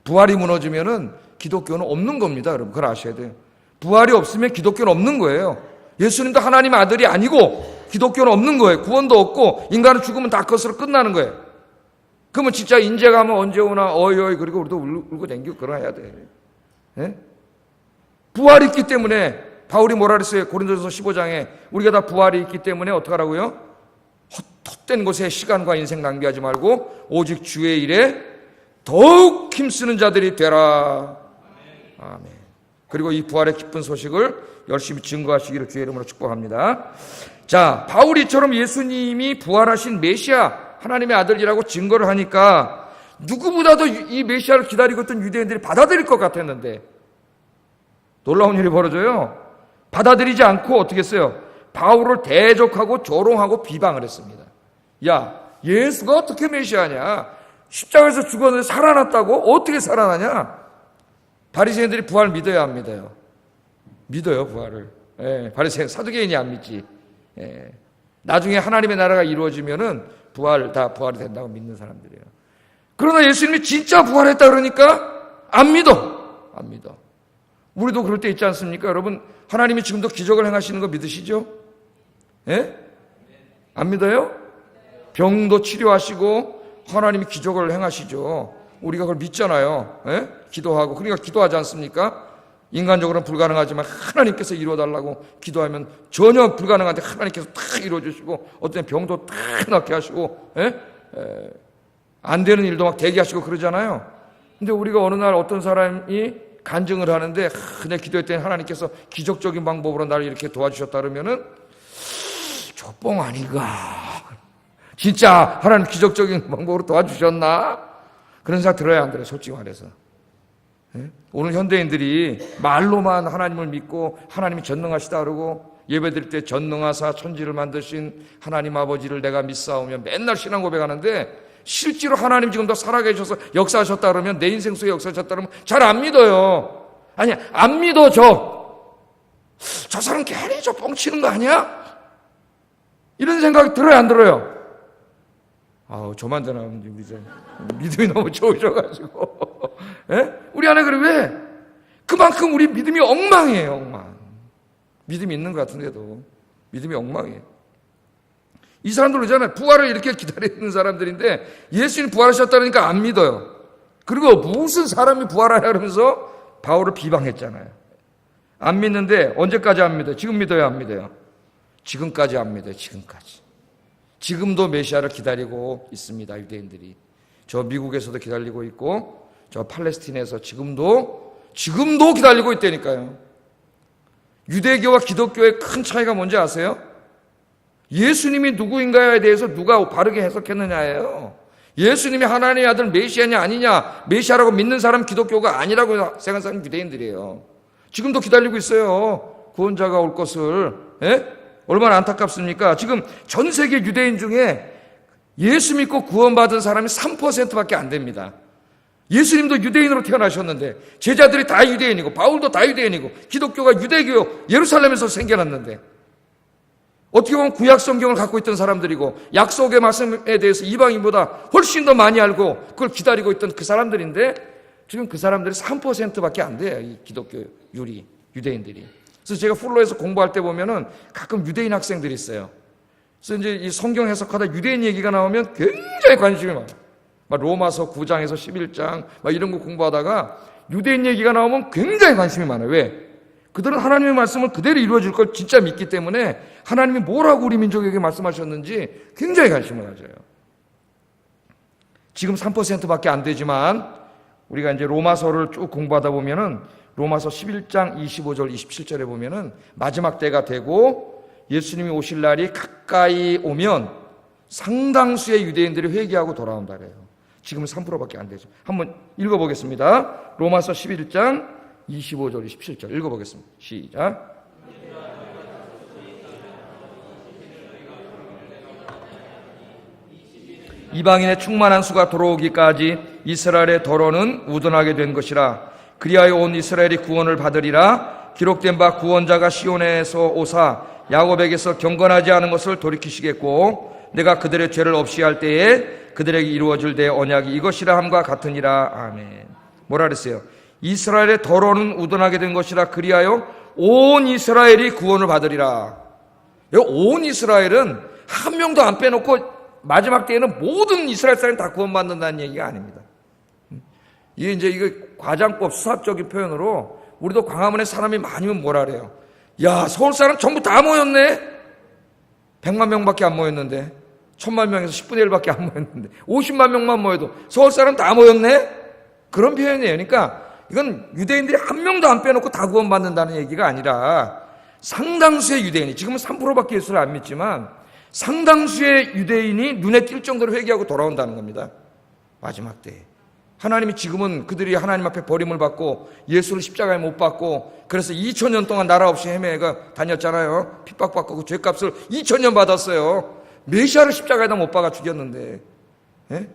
부활이 무너지면은 기독교는 없는 겁니다. 여러분, 그걸 아셔야 돼요. 부활이 없으면 기독교는 없는 거예요. 예수님도 하나님의 아들이 아니고 기독교는 없는 거예요. 구원도 없고 인간은 죽으면 다 그것으로 끝나는 거예요. 그러면 진짜 인재가 하면 언제 오나 어이 그리고 우리도 울고 댕기고 그러야 돼. 예? 부활이 있기 때문에 바울이 뭐라 그랬어요? 고린도전서 15장에 우리가 다 부활이 있기 때문에 어떻게 하라고요? 헛된 곳에 시간과 인생 낭비하지 말고 오직 주의 일에 더욱 힘쓰는 자들이 되라. 아멘. 그리고 이 부활의 기쁜 소식을 열심히 증거하시기를 주의 이름으로 축복합니다. 자, 바울이처럼 예수님이 부활하신 메시아 하나님의 아들이라고 증거를 하니까 누구보다도 이 메시아를 기다리고 있던 유대인들이 받아들일 것 같았는데 놀라운 일이 벌어져요. 받아들이지 않고 어떻게 했어요? 바울을 대적하고 조롱하고 비방을 했습니다. 야, 예수가 어떻게 메시아냐? 십자가에서 죽었는데 살아났다고? 어떻게 살아나냐? 바리새인들이 부활 믿어야 안 믿어요? 믿어요, 부활을. 예, 바리새인 사두개인이 안 믿지. 예, 나중에 하나님의 나라가 이루어지면은 다 부활이 된다고 믿는 사람들이에요. 그러나 예수님이 진짜 부활했다 그러니까 안 믿어. 안 믿어. 우리도 그럴 때 있지 않습니까? 여러분, 하나님이 지금도 기적을 행하시는 거 믿으시죠? 예? 안 믿어요? 병도 치료하시고 하나님이 기적을 행하시죠. 우리가 그걸 믿잖아요. 예? 기도하고. 그러니까 기도하지 않습니까? 인간적으로는 불가능하지만 하나님께서 이루어달라고 기도하면 전혀 불가능한데 하나님께서 다 이루어주시고 어떤 병도 다 낫게 하시고 안 되는 일도 막 대기하시고 그러잖아요. 근데 우리가 어느 날 어떤 사람이 간증을 하는데 내 기도했더니 하나님께서 기적적인 방법으로 나를 이렇게 도와주셨다 그러면은 저뻥 아닌가? 진짜 하나님 기적적인 방법으로 도와주셨나? 그런 생각 들어야 안 들어요? 솔직히 말해서. 오늘 현대인들이 말로만 하나님을 믿고 하나님이 전능하시다 그러고 예배드릴 때 전능하사 천지를 만드신 하나님 아버지를 내가 믿사오며 맨날 신앙 고백하는데 실제로 하나님 지금도 살아계셔서 역사하셨다 그러면 내 인생 속에 역사하셨다 그러면 잘 안 믿어요. 아니, 안 믿어. 저 사람 괜히 저 뻥치는 거 아니야? 이런 생각이 들어요, 안 들어요? 저만 되나 믿음이 너무 좋으셔가지고 우리 안에 그래. 왜? 그만큼 우리 믿음이 엉망이에요. 엉망. 믿음이 있는 것 같은데도 믿음이 엉망이에요. 이 사람들 그러잖아요. 부활을 이렇게 기다리는 사람들인데 예수님 부활하셨다니까 안 믿어요. 그리고 무슨 사람이 부활하냐 그러면서 바울을 비방했잖아요. 안 믿는데 언제까지 안 믿어요? 지금 믿어요, 안 믿어요? 지금까지 안 믿어요. 지금도 메시아를 기다리고 있습니다. 유대인들이. 저 미국에서도 기다리고 있고 저 팔레스틴에서 지금도 기다리고 있다니까요. 유대교와 기독교의 큰 차이가 뭔지 아세요? 예수님이 누구인가에 대해서 누가 바르게 해석했느냐예요. 예수님이 하나님의 아들 메시아냐 아니냐, 메시아라고 믿는 사람 기독교가 아니라고 생각하는 사람 유대인들이에요. 지금도 기다리고 있어요. 구원자가 올 것을. 얼마나 안타깝습니까? 지금 전 세계 유대인 중에 예수 믿고 구원받은 사람이 3%밖에 안 됩니다. 예수님도 유대인으로 태어나셨는데 제자들이 다 유대인이고 바울도 다 유대인이고 기독교가 유대교 예루살렘에서 생겨났는데 어떻게 보면 구약 성경을 갖고 있던 사람들이고 약속의 말씀에 대해서 이방인보다 훨씬 더 많이 알고 그걸 기다리고 있던 그 사람들인데 지금 그 사람들이 3%밖에 안 돼요. 이 기독교 유대인들이. 그래서 제가 풀로에서 공부할 때 보면은 가끔 유대인 학생들이 있어요. 그래서 이제 이 성경 해석하다 유대인 얘기가 나오면 굉장히 관심이 많아요. 막 로마서 9장에서 11장 막 이런 거 공부하다가 유대인 얘기가 나오면 굉장히 관심이 많아요. 왜? 그들은 하나님의 말씀을 그대로 이루어질 걸 진짜 믿기 때문에 하나님이 뭐라고 우리 민족에게 말씀하셨는지 굉장히 관심을 가져요. 지금 3%밖에 안 되지만 우리가 이제 로마서를 쭉 공부하다 보면은 로마서 11장 25절 27절에 보면은 마지막 때가 되고 예수님이 오실 날이 가까이 오면 상당수의 유대인들이 회개하고 돌아온다 그래요. 지금은 3%밖에 안 되죠. 한번 읽어보겠습니다. 로마서 11장 25절 27절 읽어보겠습니다. 시작. 이방인의 충만한 수가 들어오기까지 이스라엘의 더러는 우둔하게 된 것이라. 그리하여 온 이스라엘이 구원을 받으리라. 기록된 바 구원자가 시온에서 오사 야곱에게서 경건하지 않은 것을 돌이키시겠고 내가 그들의 죄를 없이 할 때에 그들에게 이루어질 내 언약이 이것이라 함과 같으니라. 아멘. 뭐라 그랬어요? 이스라엘의 더러는 우둔하게 된 것이라 그리하여 온 이스라엘이 구원을 받으리라. 온 이스라엘은 한 명도 안 빼놓고 마지막 때에는 모든 이스라엘 사람이 다 구원받는다는 얘기가 아닙니다. 이게 이제 과장법 수학적인 표현으로 우리도 광화문에 사람이 많으면 뭐라 그래요? 야, 서울 사람 전부 다 모였네? 100만 명밖에 안 모였는데, 1000만 명에서 10분의 1밖에 안 모였는데, 50만 명만 모여도 서울 사람 다 모였네? 그런 표현이에요. 그러니까 이건 유대인들이 한 명도 안 빼놓고 다 구원받는다는 얘기가 아니라 상당수의 유대인이, 지금은 3%밖에 예수를 안 믿지만 상당수의 유대인이 눈에 띌 정도로 회개하고 돌아온다는 겁니다. 마지막 때에. 하나님이 지금은 그들이 하나님 앞에 버림을 받고 예수를 십자가에 못 박고 그래서 2000년 동안 나라 없이 헤매가 다녔잖아요. 핍박받고 그 죄값을 2000년 받았어요. 메시아를 십자가에다 못 박아 죽였는데, 예?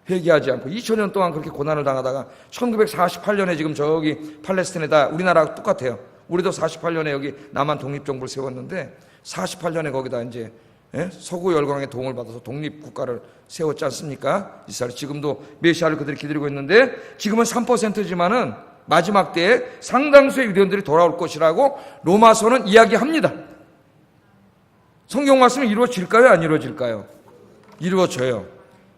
회개하지 않고 2000년 동안 그렇게 고난을 당하다가 1948년에 지금 저기 팔레스타인에다, 우리나라하고 똑같아요. 우리도 48년에 여기 남한 독립정부를 세웠는데 48년에 거기다 이제, 예? 서구 열강의 도움을 받아서 독립국가를 세웠지 않습니까? 이스라엘 지금도 메시아를 그들이 기다리고 있는데 지금은 3%지만은 마지막 때에 상당수의 유대인들이 돌아올 것이라고 로마서는 이야기합니다. 성경 말씀이 이루어질까요? 안 이루어질까요? 이루어져요.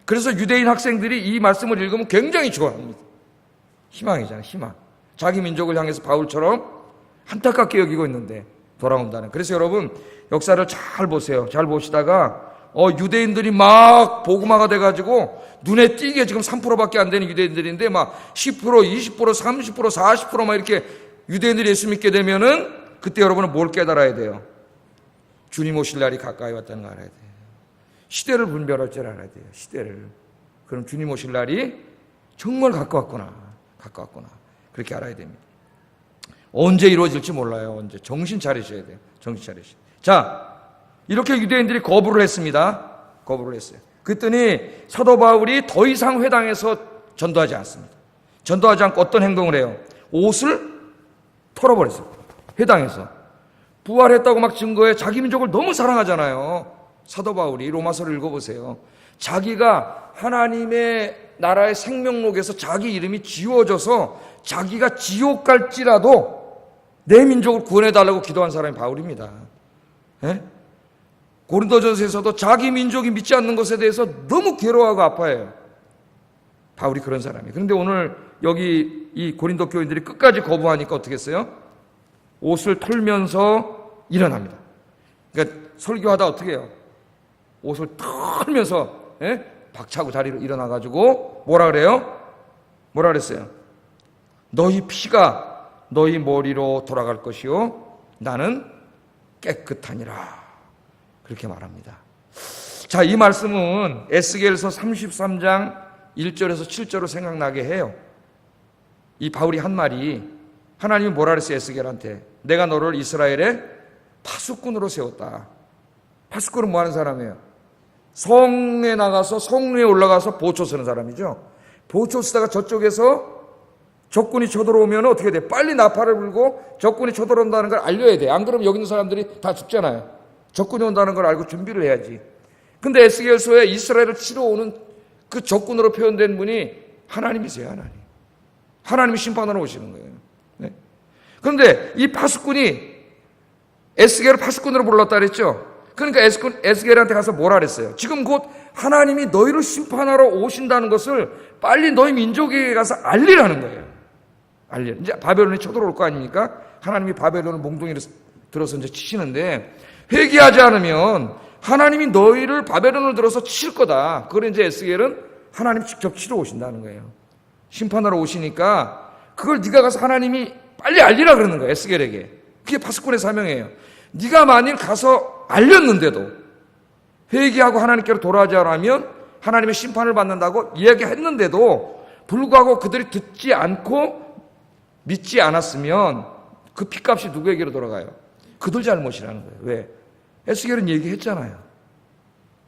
그래서 유대인 학생들이 이 말씀을 읽으면 굉장히 좋아합니다. 희망이잖아요, 희망. 자기 민족을 향해서 바울처럼 안타깝게 여기고 있는데 돌아온다는. 그래서 여러분 역사를 잘 보세요. 잘 보시다가 유대인들이 막 복음화가 돼가지고 눈에 띄게 지금 3%밖에 안 되는 유대인들인데 막 10%, 20%, 30%, 40% 막 이렇게 유대인들이 예수 믿게 되면은 그때 여러분은 뭘 깨달아야 돼요? 주님 오실 날이 가까이 왔다는 걸 알아야 돼요. 시대를 분별할 줄 알아야 돼요. 시대를. 그럼 주님 오실 날이 정말 가까웠구나. 가까웠구나. 그렇게 알아야 됩니다. 언제 이루어질지 몰라요. 언제. 정신 차리셔야 돼요. 정신 차리셔야 돼요. 자, 이렇게 유대인들이 거부를 했습니다. 거부를 했어요. 그랬더니 사도 바울이 더 이상 회당에서 전도하지 않습니다. 전도하지 않고 어떤 행동을 해요? 옷을 털어버렸어요. 회당에서. 부활했다고 막 증거해. 자기 민족을 너무 사랑하잖아요. 사도 바울이 로마서를 읽어보세요. 자기가 하나님의 나라의 생명록에서 자기 이름이 지워져서 자기가 지옥 갈지라도 내 민족을 구원해달라고 기도한 사람이 바울입니다. 예? 고린도전서에서도 자기 민족이 믿지 않는 것에 대해서 너무 괴로워하고 아파해요. 바울이 그런 사람이에요. 그런데 오늘 여기 이 고린도 교인들이 끝까지 거부하니까 어떻게 했어요? 옷을 털면서 일어납니다. 그러니까 설교하다 어떻게 해요? 옷을 털면서, 예? 박차고 자리로 일어나가지고 뭐라 그래요? 뭐라 그랬어요? 너희 피가 너희 머리로 돌아갈 것이요 나는 깨끗하니라. 그렇게 말합니다. 자, 이 말씀은 에스겔서 33장 1절에서 7절로 생각나게 해요. 이 바울이 한 말이, 하나님이 뭐라 그랬어요? 에스겔한테 내가 너를 이스라엘의 파수꾼으로 세웠다. 파수꾼은 뭐 하는 사람이에요? 성에 나가서 성루에 올라가서 보초 서는 사람이죠. 보초 쓰다가 저쪽에서 적군이 쳐들어오면 어떻게 돼? 빨리 나팔을 불고 적군이 쳐들어온다는 걸 알려야 돼. 안 그러면 여기 있는 사람들이 다 죽잖아요. 적군이 온다는 걸 알고 준비를 해야지. 근데 에스겔서에 이스라엘을 치러 오는 그 적군으로 표현된 분이 하나님이세요. 하나님. 하나님이 심판하러 오시는 거예요. 네? 그런데 이 파수꾼이 에스겔을 파수꾼으로 불렀다 그랬죠. 그러니까 에스겔한테 가서 뭐라 그랬어요? 지금 곧 하나님이 너희를 심판하러 오신다는 것을 빨리 너희 민족에게 가서 알리라는 거예요. 알리. 이제 바벨론이 쳐들어올 거 아닙니까? 하나님이 바벨론을 몽둥이로 들어서 이제 치시는데 회개하지 않으면 하나님이 너희를 바벨론을 들어서 칠 거다. 그걸 이제 에스겔은 하나님이 직접 치러 오신다는 거예요. 심판하러 오시니까 그걸 네가 가서 하나님이 빨리 알리라 그러는 거예요. 에스겔에게. 그게 파수꾼의 사명이에요. 네가 만일 가서 알렸는데도 회개하고 하나님께로 돌아오지 않으면 하나님의 심판을 받는다고 이야기했는데도 불구하고 그들이 듣지 않고 믿지 않았으면 그 핏값이 누구에게로 돌아가요? 그들 잘못이라는 거예요. 왜? 에스겔은 얘기했잖아요.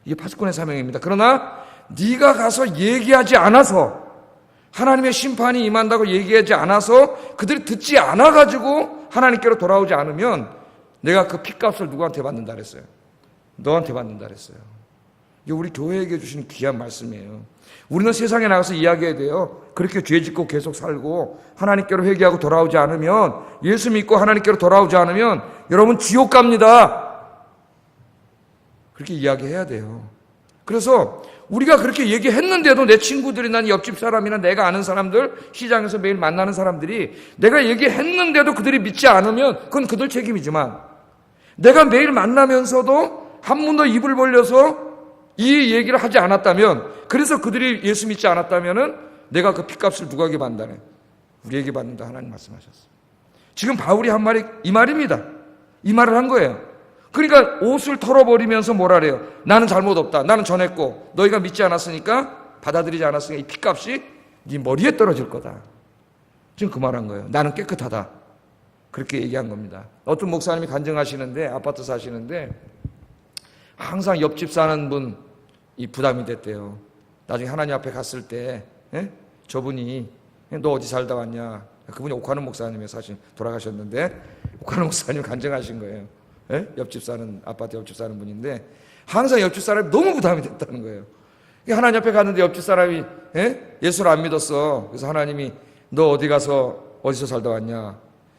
이게 파수꾼의 사명입니다. 그러나 네가 가서 얘기하지 않아서 하나님의 심판이 임한다고 얘기하지 않아서 그들이 듣지 않아가지고 하나님께로 돌아오지 않으면 내가 그 핏값을 누구한테 받는다 그랬어요? 너한테 받는다 그랬어요. 이게 우리 교회에게 주시는 귀한 말씀이에요. 우리는 세상에 나가서 이야기해야 돼요. 그렇게 죄 짓고 계속 살고 하나님께로 회개하고 돌아오지 않으면, 예수 믿고 하나님께로 돌아오지 않으면 여러분 지옥 갑니다. 그렇게 이야기해야 돼요. 그래서 우리가 그렇게 얘기했는데도 내 친구들이, 난 옆집 사람이나 내가 아는 사람들, 시장에서 매일 만나는 사람들이 내가 얘기했는데도 그들이 믿지 않으면 그건 그들 책임이지만, 내가 매일 만나면서도 한 번도 입을 벌려서 이 얘기를 하지 않았다면, 그래서 그들이 예수 믿지 않았다면은 내가 그 핏값을 누구에게 받는다네? 우리에게 받는다. 하나님 말씀하셨어요. 지금 바울이 한 말이 이 말입니다. 이 말을 한 거예요. 그러니까 옷을 털어버리면서 뭐라 그래요? 나는 잘못 없다. 나는 전했고 너희가 믿지 않았으니까, 받아들이지 않았으니까 이 핏값이 네 머리에 떨어질 거다. 지금 그 말한 거예요. 나는 깨끗하다. 그렇게 얘기한 겁니다. 어떤 목사님이 간증하시는데, 아파트 사시는데 항상 옆집 사는 분이 부담이 됐대요. 나중에 하나님 앞에 갔을 때 저분이 너 어디 살다 왔냐? 그분이 옥하는 목사님이 사실 돌아가셨는데, 옥하는 목사님 간증하신 거예요. 옆집 사는, 아파트 옆집 사는 분인데 항상 옆집 사람이 너무 부담이 됐다는 거예요. 하나님 앞에 갔는데 옆집 사람이 예수를 안 믿었어. 그래서 하나님이 너 어디 가서 어디서 살다 왔냐?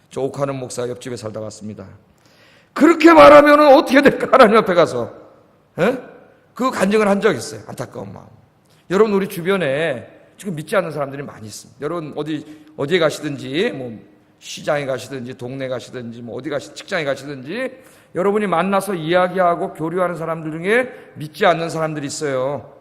저 옥하는 목사 옆집에 살다 왔습니다. 그렇게 말하면 어떻게 될까? 하나님 앞에 가서 그 간증을 한 적 있어요. 안타까운 마음. 여러분, 우리 주변에 지금 믿지 않는 사람들이 많이 있습니다. 여러분 어디에 가시든지, 뭐 시장에 가시든지 동네 가시든지 뭐 어디 직장에 가시든지 여러분이 만나서 이야기하고 교류하는 사람들 중에 믿지 않는 사람들이 있어요.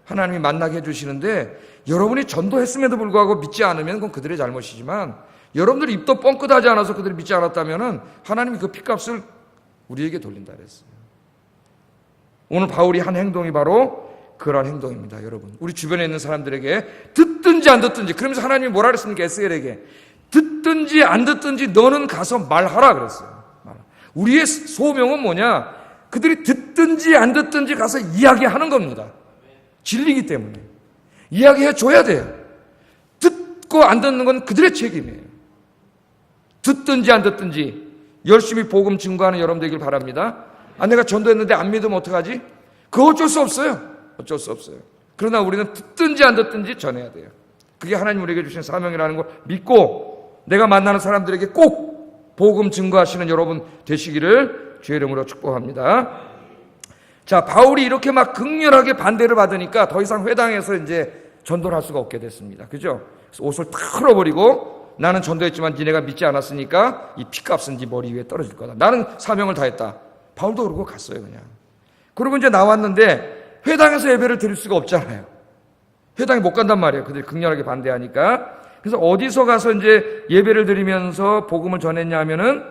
하나님이 만나게 해주시는데, 여러분이 전도했음에도 불구하고 믿지 않으면 그건 그들의 잘못이지만, 여러분들이 입도 뻥끗하지 않아서 그들이 믿지 않았다면 하나님이 그 핏값을 우리에게 돌린다 그랬어요. 오늘 바울이 한 행동이 바로 그런 행동입니다. 여러분, 우리 주변에 있는 사람들에게 듣든지 안 듣든지, 그러면서 하나님이 뭐라 그랬습니까? 에스겔에게 듣든지 안 듣든지 너는 가서 말하라 그랬어요. 우리의 소명은 뭐냐? 그들이 듣든지 안 듣든지 가서 이야기하는 겁니다. 진리이기 때문에 이야기해 줘야 돼요. 듣고 안 듣는 건 그들의 책임이에요. 듣든지 안 듣든지 열심히 복음 증거하는 여러분 되길 바랍니다. 내가 전도했는데 안 믿으면 어떡하지? 그거 어쩔 수 없어요. 어쩔 수 없어요. 그러나 우리는 듣든지 안 듣든지 전해야 돼요. 그게 하나님 우리에게 주신 사명이라는 걸 믿고, 내가 만나는 사람들에게 꼭 복음 증거하시는 여러분 되시기를 주의 이름으로 축복합니다. 자, 바울이 이렇게 막 극렬하게 반대를 받으니까 더 이상 회당에서 이제 전도를 할 수가 없게 됐습니다. 그죠? 그래서 옷을 털어버리고, 나는 전도했지만 니네가 믿지 않았으니까 이 핏값은 네 머리 위에 떨어질 거다. 나는 사명을 다했다. 바울도 그러고 갔어요, 그냥. 그리고 이제 나왔는데 회당에서 예배를 드릴 수가 없잖아요. 회당에 못 간단 말이에요. 그들이 극렬하게 반대하니까. 그래서 어디서 가서 이제 예배를 드리면서 복음을 전했냐 하면은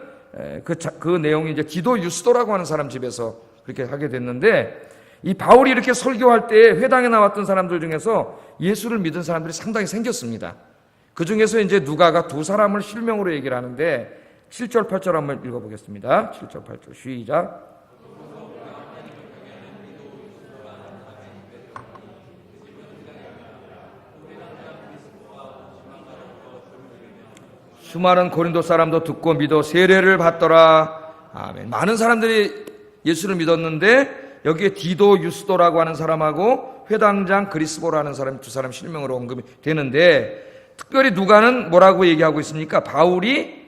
그 내용이 이제 디도 유스도라고 하는 사람 집에서 그렇게 하게 됐는데, 이 바울이 이렇게 설교할 때 회당에 나왔던 사람들 중에서 예수를 믿은 사람들이 상당히 생겼습니다. 그 중에서 이제 누가가 두 사람을 실명으로 얘기를 하는데, 7절 8절 한번 읽어보겠습니다. 7절 8절 시작. 수많은 고린도 사람도 듣고 믿어 세례를 받더라. 아멘. 많은 사람들이 예수를 믿었는데 여기에 디도 유스도라고 하는 사람하고 회당장 그리스보라는 사람이 두 사람 실명으로 언급이 되는데, 특별히 누가는 뭐라고 얘기하고 있습니까? 바울이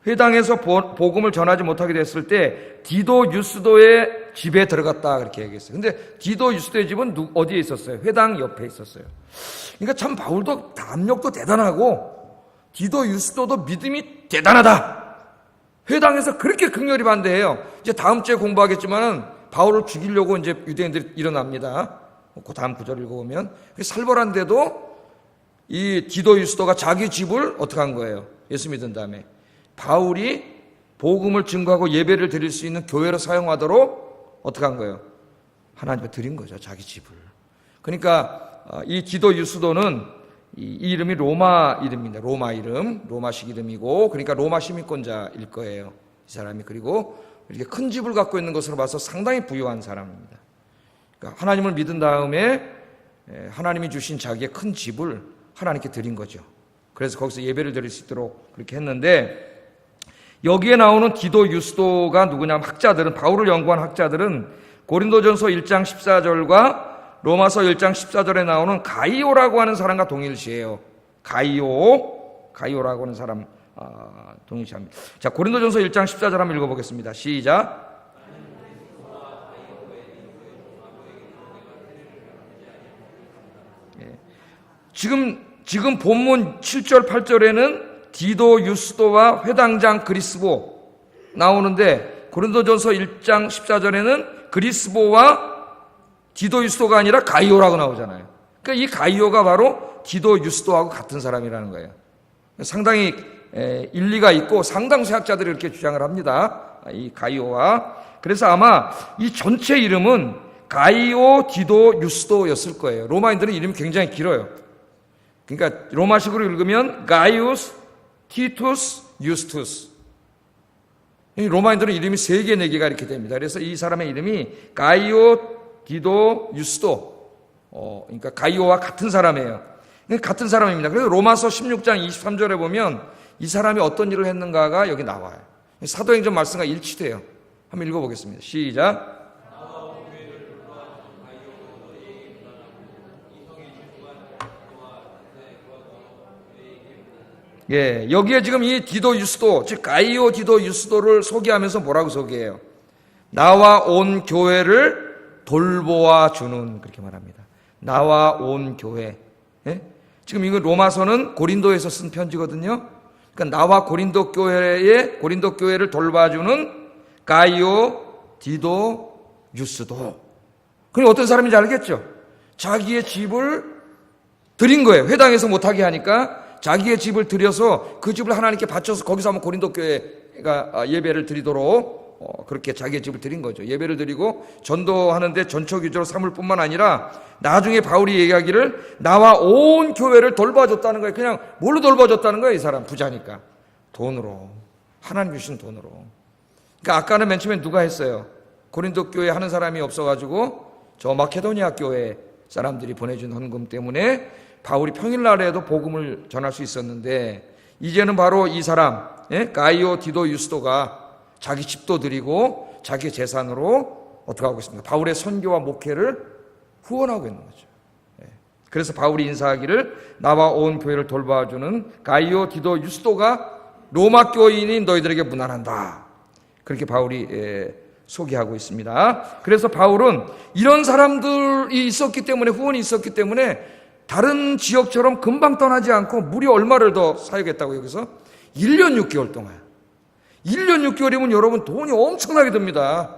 회당에서 복음을 전하지 못하게 됐을 때 디도 유스도의 집에 들어갔다, 그렇게 얘기했어요. 근데 디도 유스도의 집은 어디에 있었어요? 회당 옆에 있었어요. 그러니까 참 바울도 담력도 대단하고 디도 유스도도 믿음이 대단하다. 회당에서 그렇게 극렬히 반대해요. 이제 다음 주에 공부하겠지만은 바울을 죽이려고 이제 유대인들이 일어납니다. 그 다음 구절 읽어보면, 살벌한데도 이 디도 유스도가 자기 집을 어떻게 한 거예요? 예수 믿은 다음에 바울이 복음을 증거하고 예배를 드릴 수 있는 교회로 사용하도록 어떻게 한 거예요? 하나님께 드린 거죠, 자기 집을. 그러니까 이 디도 유스도는 이 이름이 로마 이름입니다. 로마 이름, 로마식 이름이고, 그러니까 로마 시민권자일 거예요, 이 사람이. 그리고 이렇게 큰 집을 갖고 있는 것으로 봐서 상당히 부유한 사람입니다. 그러니까 하나님을 믿은 다음에 하나님이 주신 자기의 큰 집을 하나님께 드린 거죠. 그래서 거기서 예배를 드릴 수 있도록 그렇게 했는데, 여기에 나오는 디도 유스도가 누구냐면, 학자들은, 바울을 연구한 학자들은 고린도전서 1장 14절과 로마서 1장 14절에 나오는 가이오라고 하는 사람과 동일시해요. 가이오라고 하는 사람 동일시합니다. 자, 고린도전서 1장 14절 한번 읽어보겠습니다. 시작. 지금 본문 7절 8절에는 디도 유스도와 회당장 그리스보 나오는데 고린도전서 1장 14절에는 그리스보와 디도 유스도가 아니라 가이오라고 나오잖아요. 그러니까 이 가이오가 바로 디도 유스도하고 같은 사람이라는 거예요. 상당히 일리가 있고 상당수 학자들이 이렇게 주장을 합니다. 이 가이오와. 그래서 아마 이 전체 이름은 가이오 디도 유스도였을 거예요. 로마인들은 이름이 굉장히 길어요. 그러니까 로마식으로 읽으면 가이우스, 티투스, 유스투스. 로마인들은 이름이 3개, 4개가 이렇게 됩니다. 그래서 이 사람의 이름이 가이오 디도 유스도. 그러니까 가이오와 같은 사람이에요. 같은 사람입니다. 그래서 로마서 16장 23절에 보면 이 사람이 어떤 일을 했는가가 여기 나와요. 사도행전 말씀과 일치돼요. 한번 읽어보겠습니다. 시작. 예, 여기에 지금 이 디도 유스도, 즉 가이오 디도 유스도를 소개하면서 뭐라고 소개해요? 나와 온 교회를 돌보아 주는, 그렇게 말합니다. 나와 온 교회. 예? 지금 이거 로마서는 고린도에서 쓴 편지거든요. 그러니까 나와 고린도 교회를 돌봐주는 가이오 디도 유스도. 그럼 어떤 사람인지 알겠죠? 자기의 집을 드린 거예요. 회당에서 못하게 하니까 자기의 집을 드려서 그 집을 하나님께 바쳐서 거기서 한번 고린도 교회가 예배를 드리도록 그렇게 자기의 집을 드린 거죠. 예배를 드리고 전도하는데 전처 기조로 삼을 뿐만 아니라 나중에 바울이 얘기하기를 나와 온 교회를 돌봐줬다는 거예요. 그냥 뭘로 돌봐줬다는 거예요? 이 사람 부자니까. 돈으로. 하나님 주신 돈으로. 그러니까 아까는 맨 처음에 누가 했어요? 고린도 교회 하는 사람이 없어가지고 저 마케도니아 교회 사람들이 보내준 헌금 때문에 바울이 평일날에도 복음을 전할 수 있었는데 이제는 바로 이 사람 가이오 디도 유스도가 자기 집도 드리고 자기 재산으로 어떻게 하고 있습니까? 바울의 선교와 목회를 후원하고 있는 거죠. 그래서 바울이 인사하기를 나와 온 교회를 돌봐주는 가이오 디도 유스도가 로마 교인인 너희들에게 문안한다. 그렇게 바울이 소개하고 있습니다. 그래서 바울은 이런 사람들이 있었기 때문에, 후원이 있었기 때문에 다른 지역처럼 금방 떠나지 않고 무려 얼마를 더 사역했다고 여기서? 1년 6개월 동안. 1년 6개월이면 여러분 돈이 엄청나게 듭니다.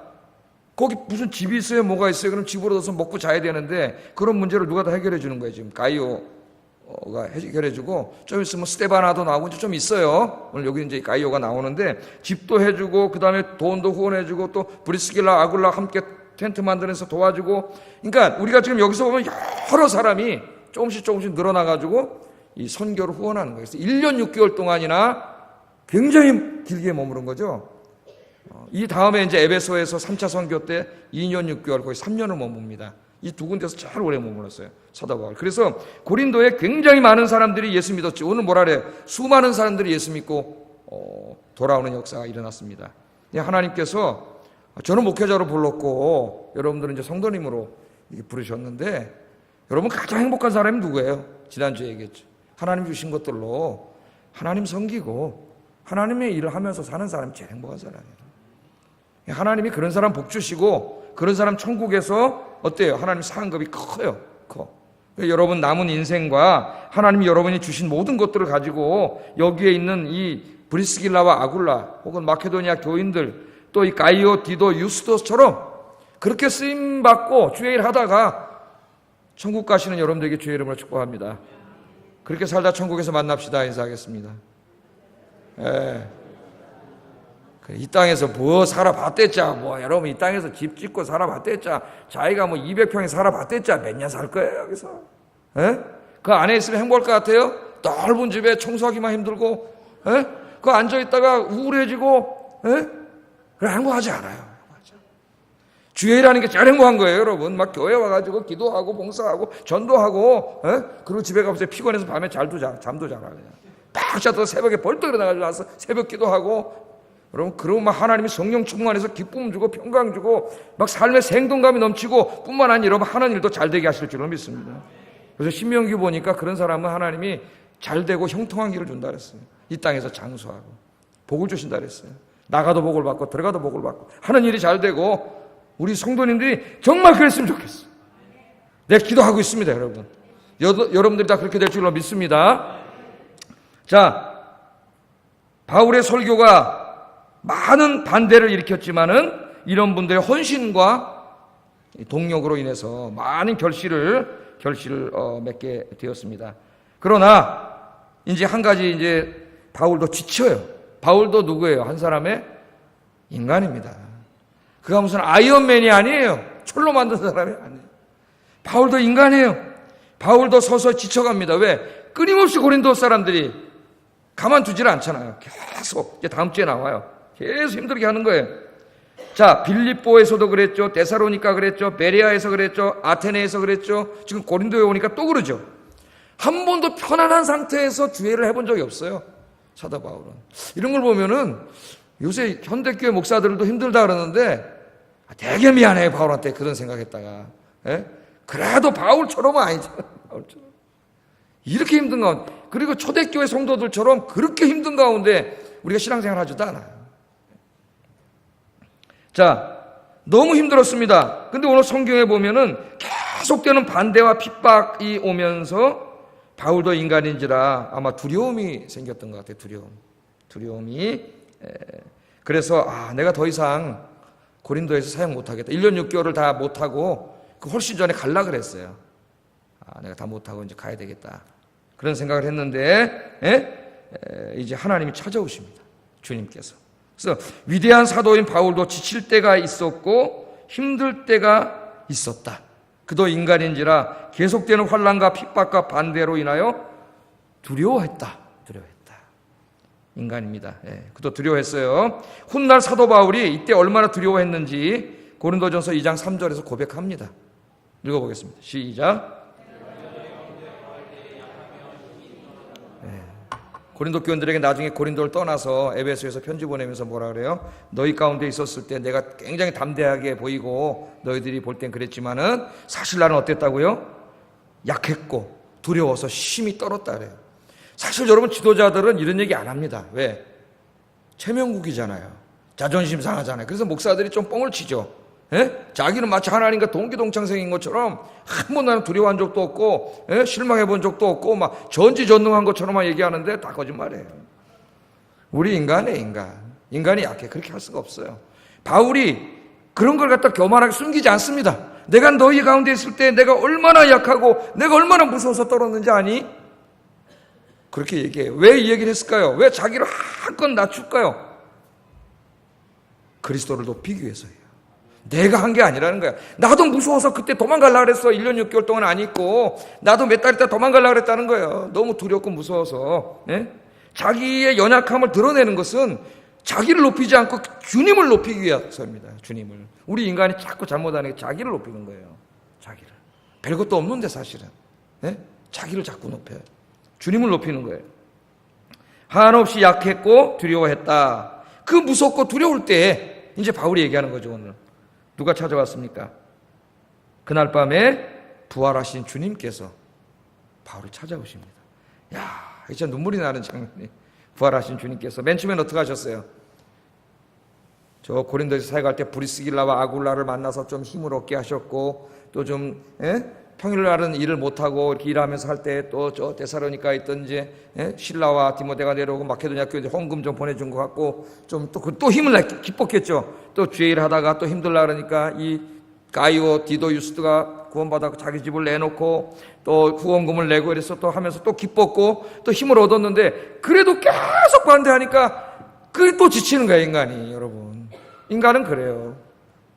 거기 무슨 집이 있어요? 뭐가 있어요? 그럼 집으로 넣어서 먹고 자야 되는데 그런 문제를 누가 다 해결해 주는 거예요. 지금 가이오가 해결해 주고 좀 있으면 스테바나도 나오고 이제 좀 있어요. 오늘 여기 이제 가이오가 나오는데 집도 해주고 그 다음에 돈도 후원해주고 또 브리스길라 아굴라 함께 텐트 만들어서 도와주고. 그러니까 우리가 지금 여기서 보면 여러 사람이 조금씩 늘어나가지고 이 선교를 후원하는 거예요. 그래서 1년 6개월 동안이나 굉장히 길게 머무른 거죠. 이 다음에 이제 에베소에서 3차 선교 때 2년 6개월, 거의 3년을 머뭅니다. 이 두 군데서 잘 오래 머물렀어요. 사도 바울. 그래서 고린도에 굉장히 많은 사람들이 예수 믿었지. 오늘 뭐라 그래요? 수많은 사람들이 예수 믿고 돌아오는 역사가 일어났습니다. 하나님께서 저는 목회자로 불렀고 여러분들은 이제 성도님으로 이렇게 부르셨는데 여러분 가장 행복한 사람이 누구예요? 지난주에 얘기했죠. 하나님 주신 것들로 하나님 섬기고 하나님의 일을 하면서 사는 사람이 제일 행복한 사람이에요. 하나님이 그런 사람 복 주시고 그런 사람 천국에서 어때요? 하나님 상급이 커요. 커. 여러분 남은 인생과 하나님이 여러분이 주신 모든 것들을 가지고 여기에 있는 이 브리스길라와 아굴라 혹은 마케도니아 교인들 또 이 가이오 디도 유스도스처럼 그렇게 쓰임받고 주의 일 하다가 천국 가시는 여러분들에게 주의 이름으로 축복합니다. 그렇게 살다 천국에서 만납시다. 인사하겠습니다. 이 땅에서 뭐 살아봤댔자, 뭐 여러분 이 땅에서 집 짓고 살아봤댔자, 자기가 뭐 200평에 살아봤댔자 몇 년 살 거예요 여기서? 그 안에 있으면 행복할 것 같아요? 넓은 집에 청소하기만 힘들고, 그 앉아 있다가 우울해지고, 그래 행복하지 않아요. 주의 일하는 게 제일 행복한 거예요, 여러분. 막 교회 와가지고 기도하고 봉사하고 전도하고, 그리고 집에 가서 피곤해서 밤에 잠도 잘 하고 그냥 딱 자도 새벽에 벌떡 일어나가지고 와서 새벽 기도하고 여러분, 그러고 막 하나님이 성령 충만해서 기쁨 주고 평강 주고 막 삶의 생동감이 넘치고 뿐만 아니라 여러분 하는 일도 잘 되게 하실 줄로 믿습니다. 그래서 신명기 보니까 그런 사람은 하나님이 잘 되고 형통한 길을 준다 그랬어요. 이 땅에서 장수하고 복을 주신다 그랬어요. 나가도 복을 받고 들어가도 복을 받고 하는 일이 잘 되고 우리 성도님들이 정말 그랬으면 좋겠어요. 내가 기도하고 있습니다, 여러분. 여러분들이 다 그렇게 될 줄로 믿습니다. 자, 바울의 설교가 많은 반대를 일으켰지만은 이런 분들의 헌신과 동력으로 인해서 많은 결실을 맺게 되었습니다. 그러나 이제 한 가지 이제 바울도 지쳐요. 바울도 누구예요? 한 사람의 인간입니다. 그가 무슨 아이언맨이 아니에요. 철로 만든 사람이 아니에요. 바울도 인간이에요. 바울도 서서히 지쳐갑니다. 왜? 끊임없이 고린도 사람들이 가만두질 않잖아요. 계속 이제 다음 주에 나와요. 계속 힘들게 하는 거예요. 자, 빌립보에서도 그랬죠. 데살로니가 그랬죠. 베레아에서 그랬죠. 아테네에서 그랬죠. 지금 고린도에 오니까 또 그러죠. 한 번도 편안한 상태에서 주회를 해본 적이 없어요. 사도 바울은. 이런 걸 보면은 요새 현대교회 목사들도 힘들다 그러는데 되게 미안해요. 바울한테 그런 생각했다가. 예? 그래도 바울처럼은 아니잖아요. 바울처럼. 이렇게 힘든 가운데, 그리고 초대교회 성도들처럼 그렇게 힘든 가운데 우리가 신앙생활 하지도 않아요. 자, 너무 힘들었습니다. 근데 오늘 성경에 보면은 계속되는 반대와 핍박이 오면서 바울도 인간인지라 아마 두려움이 생겼던 것 같아요. 두려움이. 그래서 내가 더 이상 고린도에서 사역 못하겠다. 1년 6개월을 다 못하고 그 훨씬 전에 갈라 그랬어요. 내가 다 못하고 이제 가야 되겠다. 그런 생각을 했는데 이제 하나님이 찾아오십니다. 주님께서. 그래서 위대한 사도인 바울도 지칠 때가 있었고 힘들 때가 있었다. 그도 인간인지라 계속되는 환난과 핍박과 반대로 인하여 두려워했다. 인간입니다. 그도 두려워했어요. 훗날 사도 바울이 이때 얼마나 두려워했는지 고린도전서 2장 3절에서 고백합니다. 읽어보겠습니다. 시작. 고린도 교인들에게 나중에 고린도를 떠나서 에베소에서 편지 보내면서 뭐라 그래요? 너희 가운데 있었을 때 내가 굉장히 담대하게 보이고 너희들이 볼 땐 그랬지만은 사실 나는 어땠다고요? 약했고 두려워서 힘이 떨었다 그래요. 사실 여러분 지도자들은 이런 얘기 안 합니다. 왜? 체면국이잖아요. 자존심 상하잖아요. 그래서 목사들이 좀 뻥을 치죠. 자기는 마치 하나님과 동기동창생인 것처럼 한 번도 나는 두려워한 적도 없고 실망해 본 적도 없고 막 전지전능한 것처럼만 얘기하는데 다 거짓말이에요. 우리 인간이 약해. 그렇게 할 수가 없어요. 바울이 그런 걸 갖다 교만하게 숨기지 않습니다. 내가 너희 가운데 있을 때 내가 얼마나 약하고 내가 얼마나 무서워서 떨었는지 아니? 그렇게 얘기해요. 왜 이 얘기를 했을까요? 왜 자기를 한껏 낮출까요? 그리스도를 높이기 위해서예요. 내가 한 게 아니라는 거야. 나도 무서워서 그때 도망가려고 그랬어. 1년 6개월 동안 안 있고 나도 몇 달 있다 도망가려고 그랬다는 거예요. 너무 두렵고 무서워서. 자기의 연약함을 드러내는 것은 자기를 높이지 않고 주님을 높이기 위해서입니다. 주님을. 우리 인간이 자꾸 잘못하는 게 자기를 높이는 거예요. 자기를. 별것도 없는데 사실은. 자기를 자꾸 높여요. 주님을 높이는 거예요. 한없이 약했고 두려워했다. 그 무섭고 두려울 때 이제 바울이 얘기하는 거죠. 오늘 누가 찾아왔습니까? 그날 밤에 부활하신 주님께서 바울을 찾아오십니다. 야, 진짜 눈물이 나는 장면이. 부활하신 주님께서 맨 처음엔 어떻게 하셨어요? 저 고린도에서 사역할 때 브리스길라와 아굴라를 만나서 좀 힘을 얻게 하셨고 또 좀 평일날은 일을 못하고 이렇게 일하면서 할 때 또 저 데살로니가 있던 이제 실라와 디모데가 내려오고 마케도냐 교회 헌금 좀 보내준 것 같고 좀 또 힘을 내 기뻤겠죠. 또 주의 일 하다가 또 힘들라 그러니까 이 가이오 디도유스가 구원받아 자기 집을 내놓고 또 후원금을 내고 이래서 또 하면서 또 기뻤고 또 힘을 얻었는데 그래도 계속 반대하니까 그게 또 지치는 거예요. 인간이. 여러분, 인간은 그래요.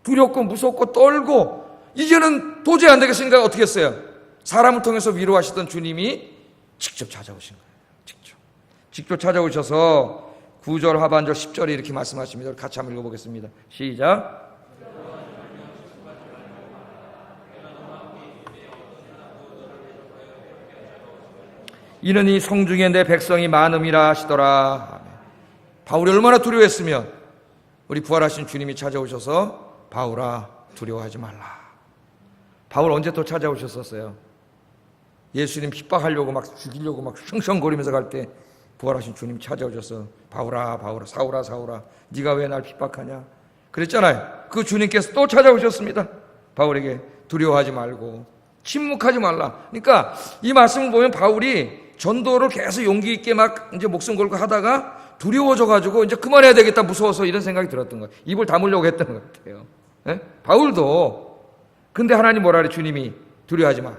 두렵고 무섭고 떨고 이제는 도저히 안 되겠으니까 어떻게 했어요? 사람을 통해서 위로하시던 주님이 직접 찾아오신 거예요. 직접 찾아오셔서 9절 하반절 10절에 이렇게 말씀하십니다. 같이 한번 읽어보겠습니다. 시작. 이는 이 성중에 내 백성이 많음이라 하시더라. 바울이 얼마나 두려워했으면 우리 부활하신 주님이 찾아오셔서 바울아 두려워하지 말라. 바울 언제 또 찾아오셨었어요? 예수님 핍박하려고 막 죽이려고 막 숑숑거리면서 갈 때 부활하신 주님 찾아오셔서 바울아 바울아 사울아 사울아 네가 왜 날 핍박하냐 그랬잖아요. 그 주님께서 또 찾아오셨습니다. 바울에게 두려워하지 말고 침묵하지 말라. 그러니까 이 말씀을 보면 바울이 전도를 계속 용기 있게 막 이제 목숨 걸고 하다가 두려워져가지고 이제 그만해야 되겠다 무서워서 이런 생각이 들었던 거예요. 입을 다물려고 했던 것 같아요. 예? 바울도 근데 하나님 뭐라 그래? 주님이 두려워하지 마.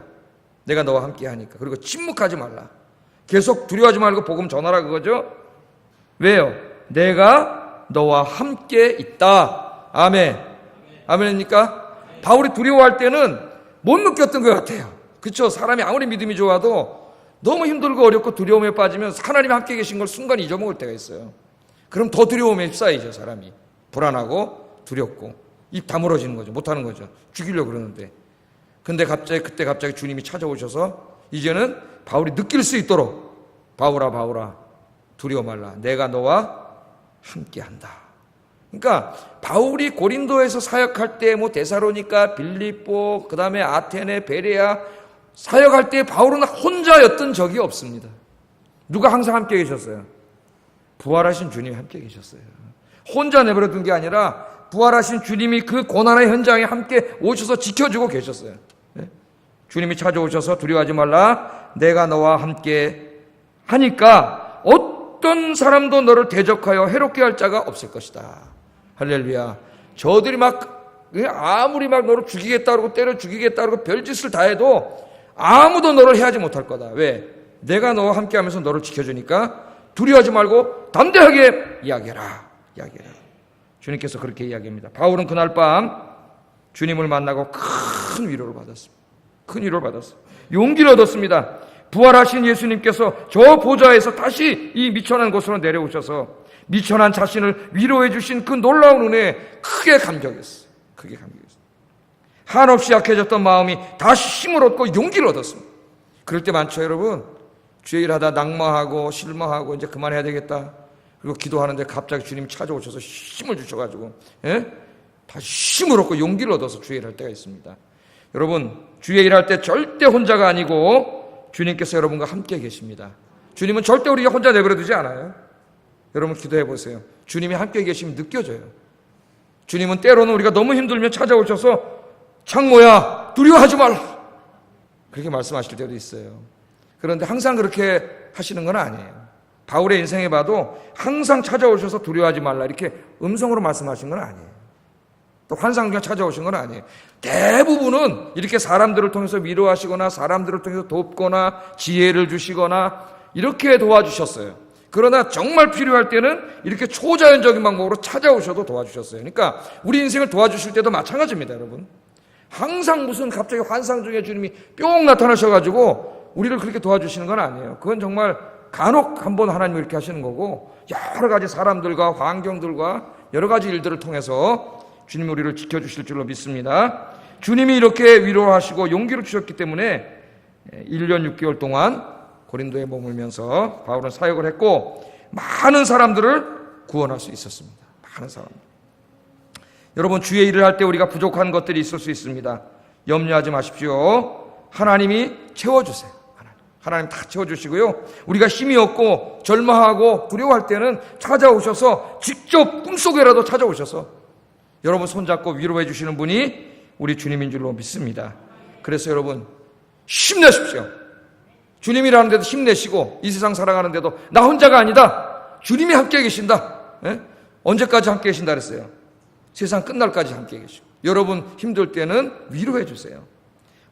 내가 너와 함께 하니까. 그리고 침묵하지 말라. 계속 두려워하지 말고 복음 전하라 그거죠. 왜요? 내가 너와 함께 있다. 아멘. 아멘입니까? 바울이 두려워할 때는 못 느꼈던 것 같아요. 그렇죠? 사람이 아무리 믿음이 좋아도 너무 힘들고 어렵고 두려움에 빠지면 하나님이 함께 계신 걸 순간 잊어먹을 때가 있어요. 그럼 더 두려움에 휩싸이죠. 사람이 불안하고 두렵고 입 다물어지는 거죠. 못하는 거죠. 죽이려고 그러는데 근데 그때 갑자기 주님이 찾아오셔서 이제는 바울이 느낄 수 있도록 바울아 바울아 두려워 말라. 내가 너와 함께한다. 그러니까 바울이 고린도에서 사역할 때 뭐 데살로니가, 빌립보, 그 다음에 아테네, 베레아 사역할 때 바울은 혼자였던 적이 없습니다. 누가 항상 함께 계셨어요? 부활하신 주님이 함께 계셨어요. 혼자 내버려둔 게 아니라 부활하신 주님이 그 고난의 현장에 함께 오셔서 지켜주고 계셨어요. 네? 주님이 찾아오셔서 두려워하지 말라. 내가 너와 함께 하니까 어떤 사람도 너를 대적하여 해롭게 할 자가 없을 것이다. 할렐루야. 저들이 막 아무리 막 너를 죽이겠다 그러고 때려 죽이겠다 그러고 별짓을 다 해도 아무도 너를 해하지 못할 거다. 왜? 내가 너와 함께 하면서 너를 지켜주니까 두려워하지 말고 담대하게 이야기해라. 주님께서 그렇게 이야기합니다. 바울은 그날 밤 주님을 만나고 큰 위로를 받았습니다. 큰 위로를 받았어요. 용기를 얻었습니다. 부활하신 예수님께서 저 보좌에서 다시 이 미천한 곳으로 내려오셔서 미천한 자신을 위로해 주신 그 놀라운 은혜에 크게 감격했어요. 한없이 약해졌던 마음이 다시 힘을 얻고 용기를 얻었습니다. 그럴 때 많죠, 여러분. 주의 일하다 낙마하고 실망하고 이제 그만해야 되겠다. 그리고 기도하는데 갑자기 주님이 찾아오셔서 힘을 주셔가지고 다시 힘을 얻고 용기를 얻어서 주의 일할 때가 있습니다. 여러분, 주의 일할 때 절대 혼자가 아니고 주님께서 여러분과 함께 계십니다. 주님은 절대 우리가 혼자 내버려두지 않아요. 여러분 기도해 보세요. 주님이 함께 계시면 느껴져요. 주님은 때로는 우리가 너무 힘들면 찾아오셔서 창모야 두려워하지 말라 그렇게 말씀하실 때도 있어요. 그런데 항상 그렇게 하시는 건 아니에요. 바울의 인생에 봐도 항상 찾아오셔서 두려워하지 말라 이렇게 음성으로 말씀하신 건 아니에요. 또 환상중에 찾아오신 건 아니에요. 대부분은 이렇게 사람들을 통해서 위로하시거나 사람들을 통해서 돕거나 지혜를 주시거나 이렇게 도와주셨어요. 그러나 정말 필요할 때는 이렇게 초자연적인 방법으로 찾아오셔도 도와주셨어요. 그러니까 우리 인생을 도와주실 때도 마찬가지입니다, 여러분. 항상 무슨 갑자기 환상 중에 주님이 뿅 나타나셔가지고 우리를 그렇게 도와주시는 건 아니에요. 그건 정말 간혹 한번 하나님이 이렇게 하시는 거고 여러 가지 사람들과 환경들과 여러 가지 일들을 통해서 주님이 우리를 지켜주실 줄로 믿습니다. 주님이 이렇게 위로하시고 용기를 주셨기 때문에 1년 6개월 동안 고린도에 머물면서 바울은 사역을 했고 많은 사람들을 구원할 수 있었습니다. 많은 사람들. 여러분 주의 일을 할 때 우리가 부족한 것들이 있을 수 있습니다. 염려하지 마십시오. 하나님이 채워주세요. 하나님 다 채워주시고요. 우리가 힘이 없고 절망하고 두려워할 때는 찾아오셔서 직접 꿈속에라도 찾아오셔서 여러분 손잡고 위로해 주시는 분이 우리 주님인 줄로 믿습니다. 그래서 여러분 힘내십시오. 주님이라는 데도 힘내시고 이 세상 살아가는데도 나 혼자가 아니다. 주님이 함께 계신다. 예? 언제까지 함께 계신다 그랬어요? 세상 끝날까지 함께 계시고 여러분 힘들 때는 위로해 주세요.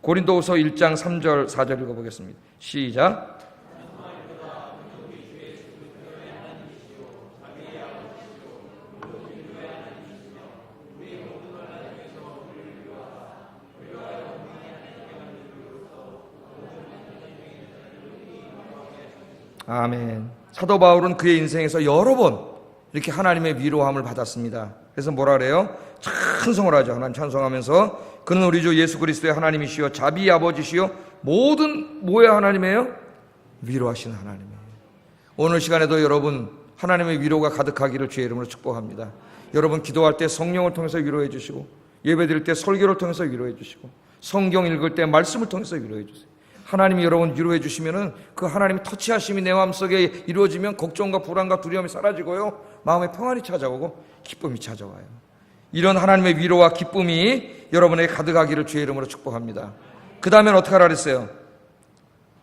고린도후서 1장 3절 4절 읽어보겠습니다. 시작. 아멘. 사도 바울은 그의 인생에서 여러 번 이렇게 하나님의 위로함을 받았습니다. 그래서 뭐라 그래요? 찬송을 하죠. 하나님 찬송하면서 그는 우리 주 예수 그리스도의 하나님이시여 자비의 아버지시여 모든 뭐의 하나님이에요? 위로하시는 하나님이에요. 오늘 시간에도 여러분 하나님의 위로가 가득하기를 주의 이름으로 축복합니다. 여러분 기도할 때 성령을 통해서 위로해 주시고, 예배 드릴 때 설교를 통해서 위로해 주시고, 성경 읽을 때 말씀을 통해서 위로해 주세요. 하나님이 여러분 위로해 주시면은 그 하나님의 터치하심이 내 마음속에 이루어지면 걱정과 불안과 두려움이 사라지고요, 마음의 평안이 찾아오고 기쁨이 찾아와요. 이런 하나님의 위로와 기쁨이 여러분에게 가득하기를 주의 이름으로 축복합니다. 그 다음엔 어떻게 하라 그랬어요?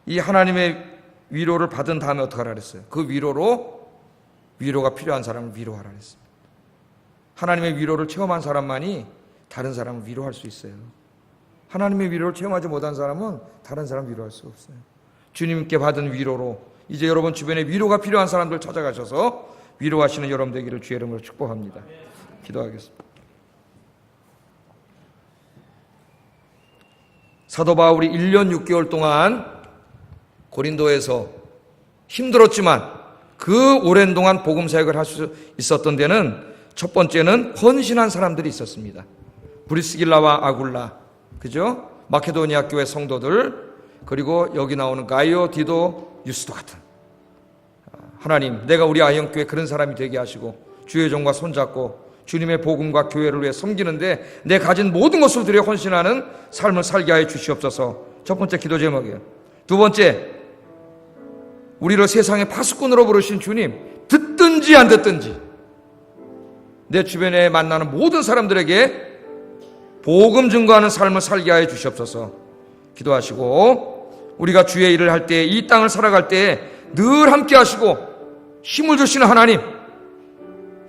이 하나님의 위로를 받은 다음에 어떻게 하라 그랬어요? 그 위로가 필요한 사람을 위로하라 그랬어요. 하나님의 위로를 체험한 사람만이 다른 사람을 위로할 수 있어요. 하나님의 위로를 체험하지 못한 사람은 다른 사람 위로할 수 없어요. 주님께 받은 위로로 이제 여러분 주변에 위로가 필요한 사람들 찾아가셔서 위로하시는 여러분 되기를 주의 이름으로 축복합니다. 기도하겠습니다. 사도 바울이 1년 6개월 동안 고린도에서 힘들었지만 그 오랜 동안 복음 사역을 할 수 있었던 데는 첫 번째는 헌신한 사람들이 있었습니다. 브리스길라와 아굴라, 그죠? 마케도니아 교회 성도들, 그리고 여기 나오는 가이오, 디도, 유스도 같은, 하나님, 내가 우리 아이언교회 그런 사람이 되게 하시고 주의 종과 손잡고 주님의 복음과 교회를 위해 섬기는데 내 가진 모든 것을 들여 헌신하는 삶을 살게 하여 주시옵소서. 첫 번째 기도 제목이에요. 두 번째, 우리를 세상의 파수꾼으로 부르신 주님, 듣든지 안 듣든지 내 주변에 만나는 모든 사람들에게 복음 증거하는 삶을 살게 하여 주시옵소서. 기도하시고, 우리가 주의 일을 할 때, 이 땅을 살아갈 때 늘 함께 하시고 힘을 주시는 하나님,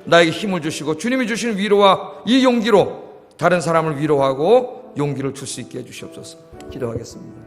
나에게 힘을 주시고 주님이 주시는 위로와 이 용기로 다른 사람을 위로하고 용기를 줄 수 있게 해 주시옵소서. 기도하겠습니다.